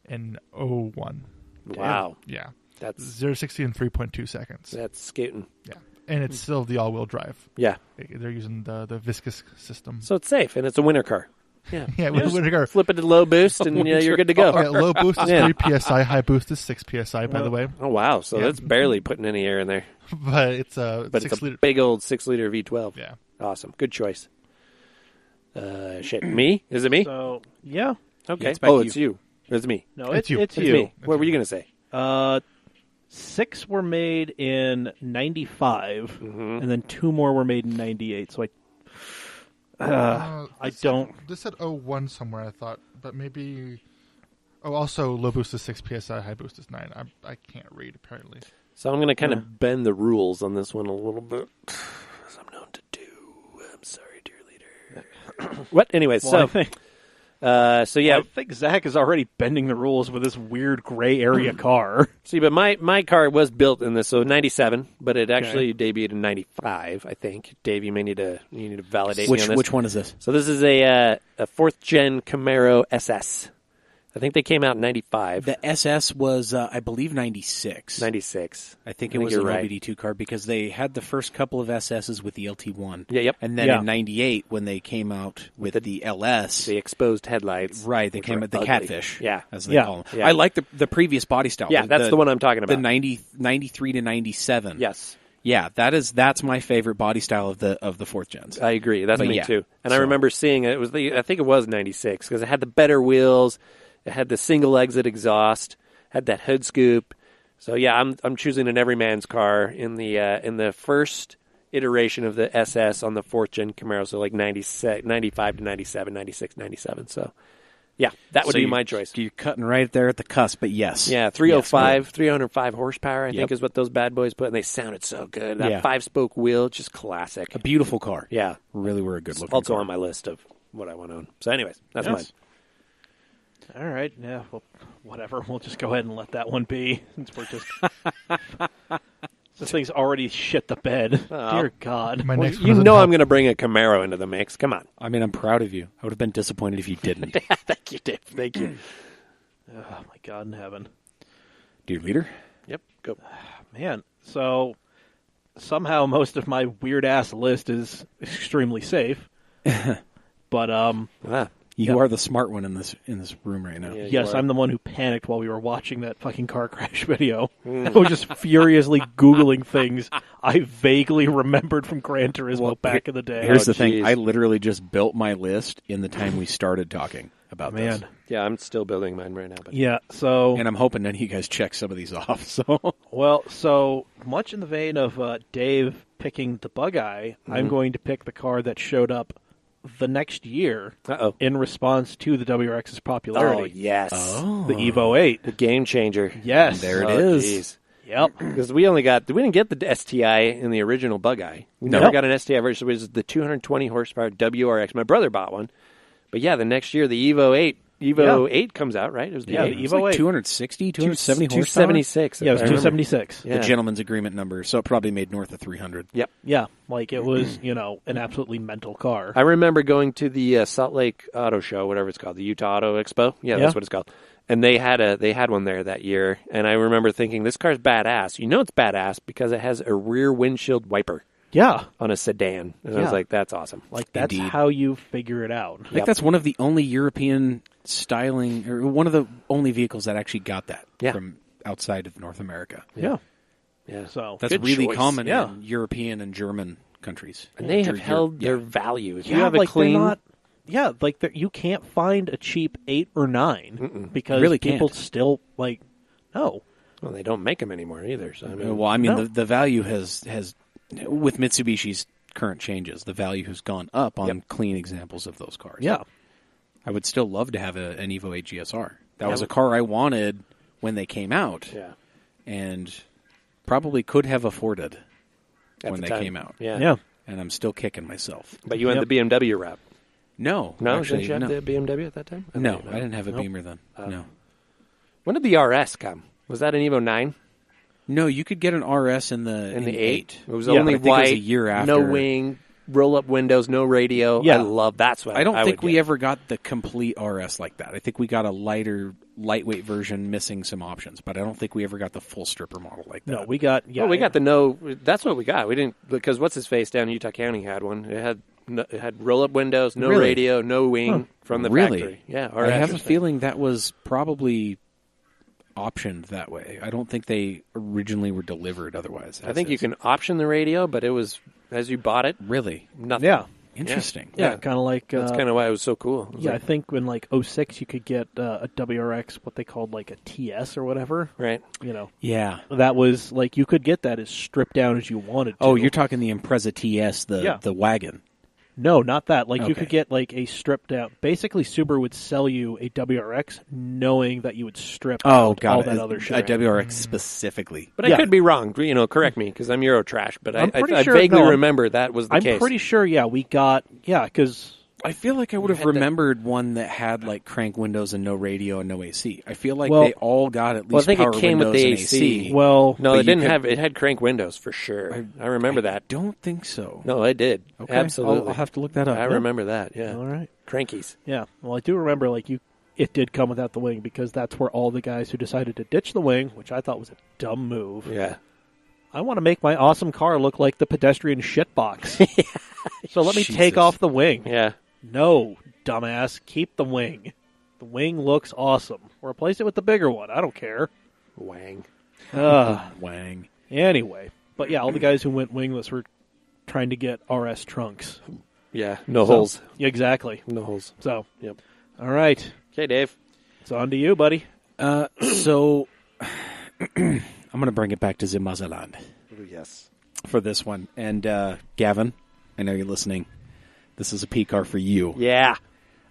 S2: in 01.
S1: Wow.
S2: Yeah,
S1: That's
S2: 0-60 in 3.2 seconds.
S1: that's scooting.
S2: Yeah, and it's still the all-wheel drive.
S1: Yeah.
S2: They're using the viscous system.
S1: So it's safe, and it's a winter car. Yeah.
S2: Yeah, with a car.
S1: Flip it to low boost, and you're good to go.
S2: Okay, low boost is
S1: Yeah.
S2: 3 psi, high boost is 6 psi. By the way,
S1: Oh, wow. So
S2: Yeah.
S1: that's barely putting any air in there.
S2: but it's a
S1: But
S2: 6
S1: it's a
S2: liter.
S1: big old 6 liter V12.
S2: Yeah.
S1: Awesome. Good choice. Me? Is it me?
S4: So, yeah.
S1: Okay.
S6: it's back to
S1: It's you. It's me.
S4: No,
S2: It's you.
S4: It's
S1: It's
S4: you.
S1: me. What were you going to say?
S4: 6 were made in 95, and then 2 more were made in 98. So I don't.
S2: This said 01 somewhere, I thought, but maybe. Oh, also low boost is 6 psi, high boost is 9. I can't read apparently.
S1: So I'm going to kind of bend the rules on this one a little bit, as I'm known to do. I'm sorry, dear leader. What? Anyway,
S4: Well,
S1: so yeah.
S4: I think Zach is already bending the rules with this weird gray area car.
S1: See, but my car was built in this, so 97, but it actually debuted in 95, I think. Dave, you need to validate me on this.
S6: Which one is this?
S1: So this is a 4th gen Camaro SS. I think they came out in 95.
S6: The SS was, I believe, 96.
S1: 96.
S6: I think it was
S1: you're
S6: an
S1: right.
S6: OBD2 car because they had the first couple of SSs with the LT1.
S1: Yeah, yep.
S6: And then
S4: Yeah.
S6: in 98, when they came out with the LS,
S1: The exposed headlights.
S6: right, they
S1: which
S6: came
S1: were
S6: with the
S1: ugly.
S6: catfish,
S1: Yeah.
S6: as they
S4: Yeah.
S6: call them.
S1: Yeah.
S6: I like the previous body style.
S1: Yeah, that's the one I'm talking
S6: The
S1: about.
S6: 93 to 97.
S1: Yes.
S6: Yeah, that's my favorite body style of the 4th gens.
S1: I agree. That's
S6: But
S1: me
S6: yeah,
S1: too. And I
S6: so-
S1: remember seeing it. I think it was 96 because it had the better wheels. It had the single exit exhaust. Had that hood scoop. So yeah, I'm choosing an everyman's car in the first iteration of the SS on the 4th gen Camaro, so like 95 to 97, 96, 97. So yeah, that would be my choice.
S6: You're cutting right there at the cusp, but yes.
S1: Yeah, 305 horsepower, I think is what those bad boys put, and they sounded so good. That 5-spoke wheel, just classic.
S6: A beautiful car.
S1: Yeah.
S6: Really were a good looking
S1: Also
S6: car.
S1: on my list of what I want to own. So anyways, that's mine.
S4: All right, yeah, well, whatever. We'll just go ahead and let that one be, since we're just... This thing's already shit the bed.
S1: Oh.
S4: Dear God.
S2: My next one
S1: You
S2: doesn't
S1: know
S2: help.
S1: I'm going to bring a Camaro into the mix. Come on.
S6: I mean, I'm proud of you. I would have been disappointed if you didn't.
S1: Thank you, Dave. Thank you.
S4: Oh, my God in heaven.
S6: Dear leader.
S1: Yep, go.
S4: Man, so somehow most of my weird-ass list is extremely safe. But,
S6: You are the smart one in this room right now.
S1: Yeah.
S4: yes,
S1: are.
S4: I'm the one who panicked while we were watching that fucking car crash video. I was just furiously Googling things I vaguely remembered from Gran Turismo back in the day.
S6: Here's
S1: Oh,
S6: the thing.
S1: geez.
S6: I literally just built my list in the time we started talking about
S4: Man.
S6: this.
S1: Yeah, I'm still building mine right now. But
S4: Yeah, so...
S6: And I'm hoping none of you guys check some of these off. So
S4: Well, so much in the vein of Dave picking the Bug-Eye, I'm going to pick the car that showed up the next year
S1: Uh-oh.
S4: in response to the WRX's
S1: Oh,
S4: popularity.
S1: yes.
S4: The Evo 8.
S1: The game changer.
S4: Yes.
S6: There it
S1: Oh,
S6: is.
S1: geez.
S4: Yep.
S1: Because we didn't get the STI in the original Bug-Eye. We
S6: No.
S1: never got an STI version, which was the 220 horsepower WRX. My brother bought one. But yeah, the next year, the Evo 8 comes out, right? It was the
S4: Yeah,
S1: 8.
S4: the
S6: it's
S4: Evo
S6: like
S4: 8.
S6: 260, 270 horsepower.
S1: 276.
S4: Yeah, it was
S1: if I remember.
S4: 276.
S1: Yeah.
S6: The gentleman's agreement number. So it probably made north of 300.
S1: Yep.
S4: Yeah, like it was, an absolutely mental car.
S1: I remember going to the Salt Lake Auto Show, whatever it's called, the Utah Auto Expo. Yeah, that's
S4: Yeah.
S1: what it's called. And they had one there that year, and I remember thinking, this car's badass. You know it's badass because it has a rear windshield wiper
S4: Yeah,
S1: on a sedan. And I
S4: Yeah.
S1: was like, that's awesome.
S4: like that's
S6: Indeed.
S4: how you figure it out.
S6: I think that's one of the only European styling, or one of the only vehicles that actually got that from outside of North America.
S4: Yeah.
S1: Yeah.
S4: So
S6: That's
S1: Good
S6: really
S1: choice.
S6: common
S4: Yeah.
S6: in European and German countries.
S1: And they have
S6: Or
S1: held
S6: yeah.
S1: their value. If
S4: yeah,
S1: you have a
S4: like
S1: clean...
S4: they're not. Yeah, like you can't find a cheap 8 or 9 because
S6: Really
S4: people
S6: can't.
S4: still like no.
S1: Well, they don't make them anymore either. So I mean,
S6: Well, I mean,
S4: No.
S6: the value has with Mitsubishi's current changes, the value has gone up on clean examples of those cars.
S4: Yeah.
S6: I would still love to have an Evo 8 GSR. That was a car I wanted when they came out,
S1: yeah.
S6: and probably could have afforded
S1: At
S6: when
S1: the
S6: they
S1: time.
S6: came out.
S1: Yeah.
S4: Yeah.
S6: And I'm still kicking myself.
S1: But you went the BMW route.
S6: No,
S1: No,
S6: actually,
S1: didn't you
S6: no.
S1: have the BMW at that time?
S6: No,
S1: thought you
S6: I didn't have a Beamer then. No.
S1: When did the RS come? Was that an Evo 9?
S6: No, you could get an RS in the
S1: In the 8? It was
S6: Yeah,
S1: only
S6: but I think it
S1: white,
S6: was a year after.
S1: no wing, roll-up windows, no radio.
S4: Yeah.
S1: I love that's what
S6: I don't think
S1: would
S6: we
S1: get.
S6: ever got the complete RS like that. I think we got a lightweight version missing some options, but I don't think we ever got the full stripper model like that.
S4: No, we got
S1: Well, we got the no. That's what we got. We didn't because what's his face down in Utah County had one. It had roll-up windows, no
S6: Really?
S1: radio, no wing from the
S6: Really?
S1: factory. Yeah,
S6: I have a
S1: RS.
S6: feeling that was probably optioned that way. I don't think they originally were delivered otherwise.
S1: I think you can option the radio, but it was as you bought it,
S6: Really?
S1: nothing.
S4: Yeah.
S6: Interesting.
S4: Yeah, kind of like
S1: That's kind of why it was so cool. It was
S4: yeah, I
S1: like-
S4: think in like 06 you could get a WRX, what they called like a TS or whatever.
S1: right.
S6: Yeah.
S4: That was like you could get that as stripped down as you wanted to.
S6: Oh, you're talking the Impreza TS, the wagon.
S4: No, not that. Like you
S6: Okay.
S4: could get like a stripped down. Basically, Subaru would sell you a WRX knowing that you would strip out
S6: got
S4: all
S6: it.
S4: that other
S6: A
S4: shit.
S6: WRX specifically.
S1: But
S4: Yeah.
S1: I could be wrong. Correct me because I'm Euro trash. But
S4: I'm pretty
S1: I
S4: sure-
S1: vaguely
S4: no, I'm-
S1: remember that was the
S4: I'm
S1: case.
S4: pretty sure. Yeah, we got because
S6: I feel like I would have
S1: had to-
S6: remembered one that had like crank windows and no radio and no AC. I feel like
S4: Well-
S6: they all got at least
S1: Well, I think
S6: power
S1: it came with
S6: windows
S1: the
S6: and
S1: AC.
S4: well,
S1: No,
S6: But
S1: it
S6: you
S1: didn't
S6: could-
S1: have. It had crank windows for sure. I remember that.
S6: Don't think so.
S1: No, I did.
S6: Okay.
S1: Absolutely.
S6: I'll have to look that up.
S1: I remember that. Yeah.
S4: all right.
S1: Crankies.
S4: Yeah. Well, I do remember like it did come without the wing because that's where all the guys who decided to ditch the wing, which I thought was a dumb move.
S1: Yeah.
S4: I want to make my awesome car look like the pedestrian shitbox. So let me take
S6: Jesus.
S4: off the wing.
S1: Yeah.
S4: No, dumbass, keep the wing. The wing looks awesome. Replace it with the bigger one. I don't care.
S1: Wang.
S6: Wang.
S4: Anyway, but yeah, all the guys who went wingless were trying to get RS trunks.
S1: Yeah. No
S4: So-
S1: holes.
S4: Exactly.
S1: No holes.
S4: So,
S1: Yep.
S4: all right.
S1: Okay, Dave.
S4: It's on to you, buddy.
S6: So I'm going to bring it back to Zimazaland.
S1: Yes.
S6: For this one. And Gavin, I know you're listening. This is a P car for you.
S1: Yeah.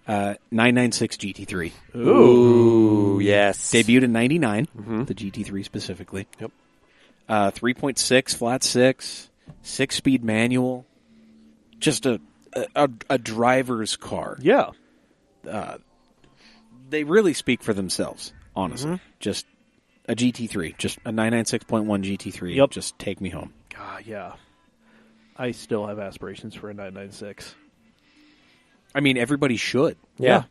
S6: 996 GT3.
S1: Ooh, yes.
S6: Debuted in 99, the GT3 specifically.
S1: Yep.
S6: 3.6, flat 6, 6-speed manual. Just a driver's car.
S4: Yeah.
S6: They really speak for themselves, honestly. Just a GT3. Just a 996.1 GT3.
S4: Yep.
S6: Just take me home.
S4: God, yeah. I still have aspirations for a 996.
S6: I mean, everybody should.
S1: Yeah.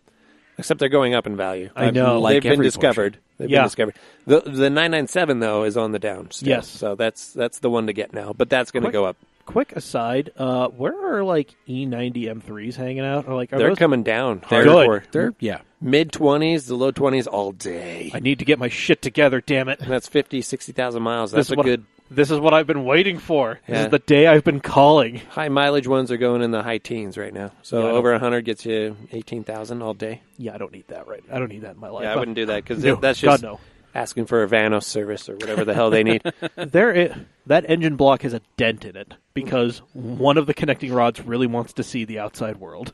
S1: Except they're going up in value.
S4: I know.
S6: Like
S1: They've been
S6: every
S1: discovered. They've been discovered. The 997 though is on the down still.
S4: Yes.
S1: So that's the one to get now. But that's going to go up.
S4: Quick aside, where are like E90 M3s hanging out? Or like, are
S1: They're
S4: those...
S1: coming down
S6: They're
S1: hardcore.
S6: They're
S1: Mid-20s, the low 20s all day.
S4: I need to get my shit together, damn it.
S1: And that's 50, 60,000 miles. That's a good...
S4: This is what I've been waiting for.
S1: Yeah.
S4: This is the day I've been calling.
S1: High mileage ones are going in the high teens right now. So
S4: Yeah,
S1: over 100 gets you 18,000 all day.
S4: Yeah, I don't need that I don't need that in my life.
S1: Yeah, I wouldn't do that because
S4: No,
S1: that's just
S4: God, no.
S1: asking for a Vanos service or whatever the hell they need.
S4: That engine block has a dent in it because one of the connecting rods really wants to see the outside world.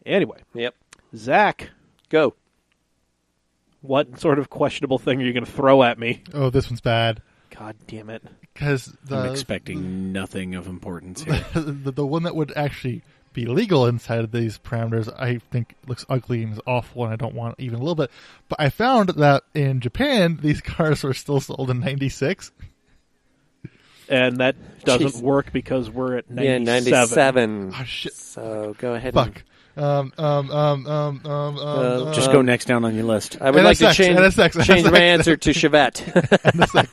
S4: Anyway,
S1: Yep.
S4: Zach,
S1: Go.
S4: what sort of questionable thing are you going to throw at me?
S2: Oh, this one's bad.
S4: God damn it.
S2: Because
S6: I'm expecting nothing of importance here.
S2: the one that would actually be legal inside of these parameters, I think looks ugly and is awful, and I don't want even a little bit. But I found that in Japan, these cars were still sold in '96.
S4: And that doesn't
S1: Jeez.
S4: work because we're at 97.
S1: Yeah, 97.
S2: Oh shit!
S1: So go ahead.
S2: Fuck.
S1: And,
S6: Just go next down on your list.
S1: I would like to
S2: NSX.
S1: change my answer to Chevette.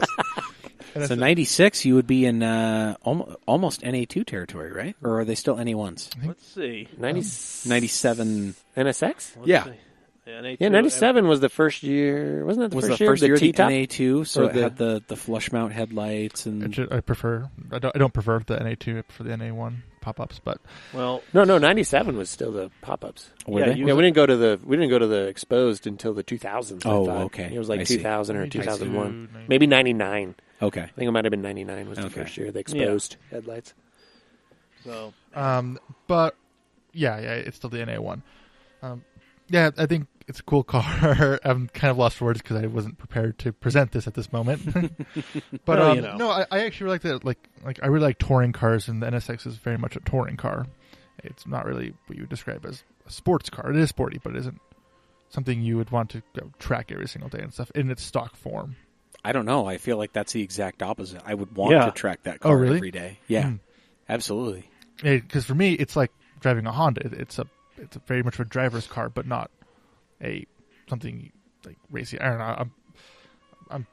S6: So 96, you would be in almost NA2 territory, right? Or are they still NA1s?
S4: Let's see.
S6: 97.
S1: NSX?
S6: Yeah.
S1: Yeah, 97 was the first year. Wasn't that the
S6: Was
S1: first
S6: the
S1: year?
S6: first year
S1: the
S6: the
S1: T-top?
S6: NA2, so
S1: Or
S6: it had the flush mount headlights and
S2: I prefer. I don't prefer the NA2 for the NA1 pop-ups, but
S4: Well,
S1: No, 97 was still the pop-ups.
S6: were
S4: Yeah,
S6: they?
S4: you-
S1: Yeah, we didn't go to the exposed until the 2000s. I
S6: Oh,
S1: thought.
S6: okay.
S1: It was like
S6: I see.
S1: 2000 or
S2: 92,
S1: 2001,
S2: 90.
S1: maybe 99.
S6: Okay.
S1: I think it might have been 99 was the
S6: Okay.
S1: first year the exposed headlights.
S4: so
S2: but yeah, it's still the NA1. Yeah, I think it's a cool car. I'm kind of lost for words because I wasn't prepared to present this at this moment. But
S4: Well, you know.
S2: no, I actually really like that. Like I really like touring cars, and the NSX is very much a touring car. It's not really what you would describe as a sports car. It is sporty, but it isn't something you would want to go track every single day and stuff in its stock form.
S6: I don't know. I feel like that's the exact opposite. I would want
S4: Yeah.
S6: to track that car
S2: really?
S6: every day. Yeah,
S2: Mm.
S6: absolutely.
S2: Because for me, it's like driving a Honda. It's a very much of a driver's car, but not a something like racy. I don't know. I'm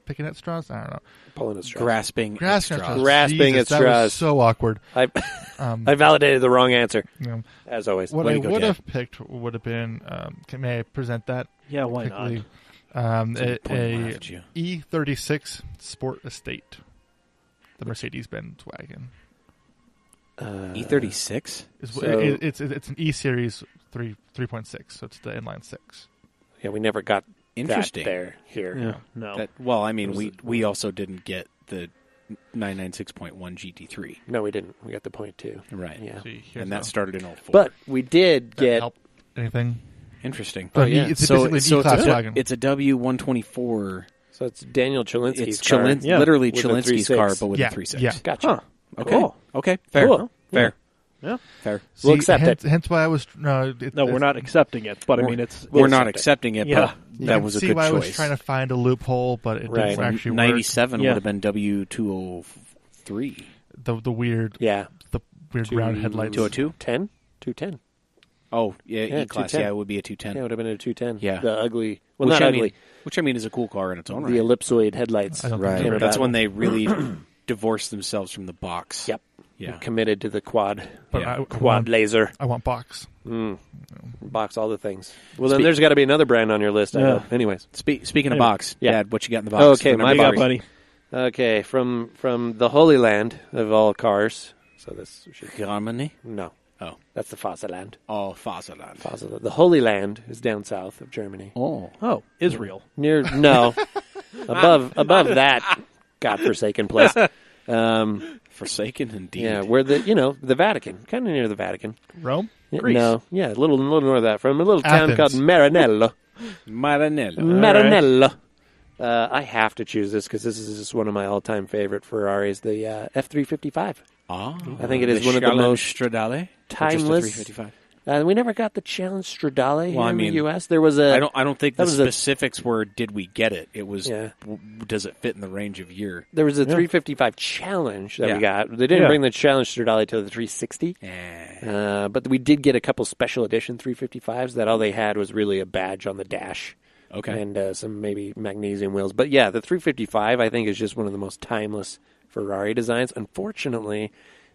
S2: picking at straws. I don't know.
S1: Pulling a straw.
S6: Grasping at
S2: Grasping
S6: straws.
S2: at straws.
S1: Grasping
S2: Jesus,
S1: at
S2: that
S1: straws.
S2: was so awkward.
S1: I
S2: Um,
S1: I validated the wrong answer,
S2: you know,
S1: as always.
S2: what
S6: Way
S2: I
S6: to go,
S2: would
S6: Dad.
S2: have picked would have been. May I present that?
S4: yeah, why not?
S2: quickly?
S6: Someone pointed a laugh at you.
S2: E36 Sport Estate, the Mercedes-Benz wagon.
S6: E36?
S2: It's an E Series 3.6, so it's the inline six.
S1: Yeah, we never got
S6: Interesting.
S1: that there here.
S4: Yeah, no.
S6: Well, I mean, we also didn't get the 996.1 GT3.
S1: No, we didn't. We got the point two.
S6: Right.
S1: Yeah.
S2: See, here's
S6: And that
S2: the-
S6: started in 04.
S1: But we did
S2: that
S1: get
S2: help anything.
S6: Interesting.
S2: But
S1: yeah.
S2: it's
S6: So
S2: basically an E-Class wagon.
S6: it's a W124.
S1: so it's Daniel Chilinsky's
S6: It's
S1: car.
S4: Yeah.
S6: literally
S1: With a
S6: Chilinsky's
S1: 3.6.
S6: car, but with
S2: Yeah,
S6: a 3.6.
S2: yeah.
S1: Gotcha.
S4: Huh.
S6: Okay.
S4: Cool.
S6: Okay. Fair.
S1: Cool.
S6: Fair.
S4: Yeah.
S6: Fair.
S1: We'll accept
S2: hence,
S1: it.
S2: Hence why I was
S4: No, we're not accepting it, but I mean, it's...
S6: We're
S1: We'll
S6: not
S1: accept
S6: accepting it,
S4: Yeah.
S6: but that was a
S2: see
S6: good
S2: why I
S6: choice.
S2: was trying to find a loophole, but it
S1: Right.
S2: didn't actually work.
S6: 97
S4: Yeah.
S6: would have been W203.
S2: The weird
S1: Yeah.
S2: round headlights.
S6: 202?
S1: 10? 210.
S6: Oh, yeah,
S1: Yeah,
S6: E-Class.
S1: 210.
S6: Yeah, it would be a 210.
S1: Yeah, it would have been a 210.
S6: Yeah.
S1: The ugly. Well,
S6: which
S1: not
S6: I
S1: ugly.
S6: mean, which I mean is a cool car in its own
S1: The
S6: right.
S1: ellipsoid headlights.
S2: I don't
S6: Right.
S2: think
S6: That's
S1: about
S6: when they really divorced themselves from the box.
S1: Yep.
S6: Yeah.
S1: Committed to the quad.
S2: But
S6: Yeah.
S1: Quad laser.
S2: I want box.
S1: Box all the things. Well, then there's got to be another brand on your list. I
S4: Yeah.
S1: know. Anyways.
S6: Speaking of box,
S1: Yeah.
S6: Dad, what you got in the box?
S1: Okay,
S6: for
S1: my
S6: number
S1: box.
S6: three?
S4: buddy.
S1: Okay, from the Holy Land of all cars. So this should
S6: Germany?
S1: no.
S6: Oh.
S1: That's the Faserland.
S6: Oh, Faserland.
S1: The Holy Land is down south of Germany.
S6: Oh.
S4: Oh, Israel.
S1: Near no. above that godforsaken place.
S6: Forsaken indeed.
S1: Yeah, where the Vatican, kind of near the Vatican.
S2: Rome?
S1: Greece. No, yeah, a little north of that, from a little town
S2: Athens.
S1: called Maranello.
S6: Maranello.
S1: I have to choose this because this is just one of my all-time favorite Ferraris, the F355.
S6: I
S1: think it is one of the most
S6: Stradale,
S1: timeless.
S6: 355.
S1: We never got the Challenge Stradale here in the U.S. There was
S6: I don't think the
S1: that was a-
S6: specifics were did we get it. It was
S1: Yeah.
S6: does it fit in the range of year?
S1: There was a 355 Challenge that
S6: Yeah.
S1: we got. They didn't
S4: Yeah.
S1: bring the Challenge Stradale to the 360, but we did get a couple special edition 355s that all they had was really a badge on the dash.
S6: Okay.
S1: And some maybe magnesium wheels. But yeah, the 355 I think is just one of the most timeless Ferrari designs. Unfortunately,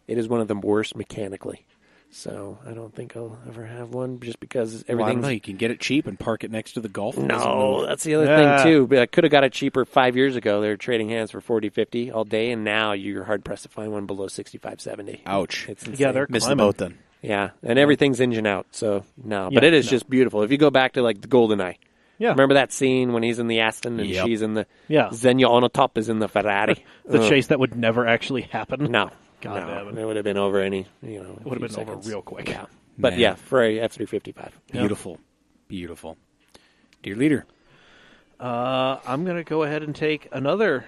S1: it is one of the worst mechanically. So I don't think I'll ever have one just because
S6: Well, I don't
S1: everything's...
S6: know. You can get it cheap and park it next to the Golf.
S1: No, that's the other thing too. But I could have got it cheaper 5 years ago. They were trading hands for 40, 50 all day, and now you're hard pressed to find one below 65, 70.
S6: Ouch.
S1: It's insane.
S4: Yeah, they're
S6: Missed the
S4: climbing.
S6: boat then.
S1: Yeah, and everything's engine out, so no. But
S4: Yeah,
S1: it is
S4: no.
S1: just beautiful. If you go back to like the GoldenEye,
S4: Yeah.
S1: remember that scene when he's in the Aston and
S6: Yep.
S1: she's in the
S4: Yeah.
S1: Xenia on the top is in the Ferrari.
S4: The
S1: Ugh.
S4: chase that would never actually happen.
S1: No,
S4: God
S1: no,
S4: damn it.
S1: it would have been over any. It
S4: would have been over real quick.
S1: Yeah, but
S6: Man.
S1: yeah, for a F355.
S6: Beautiful. Beautiful. Dear leader.
S4: I'm going to go ahead and take another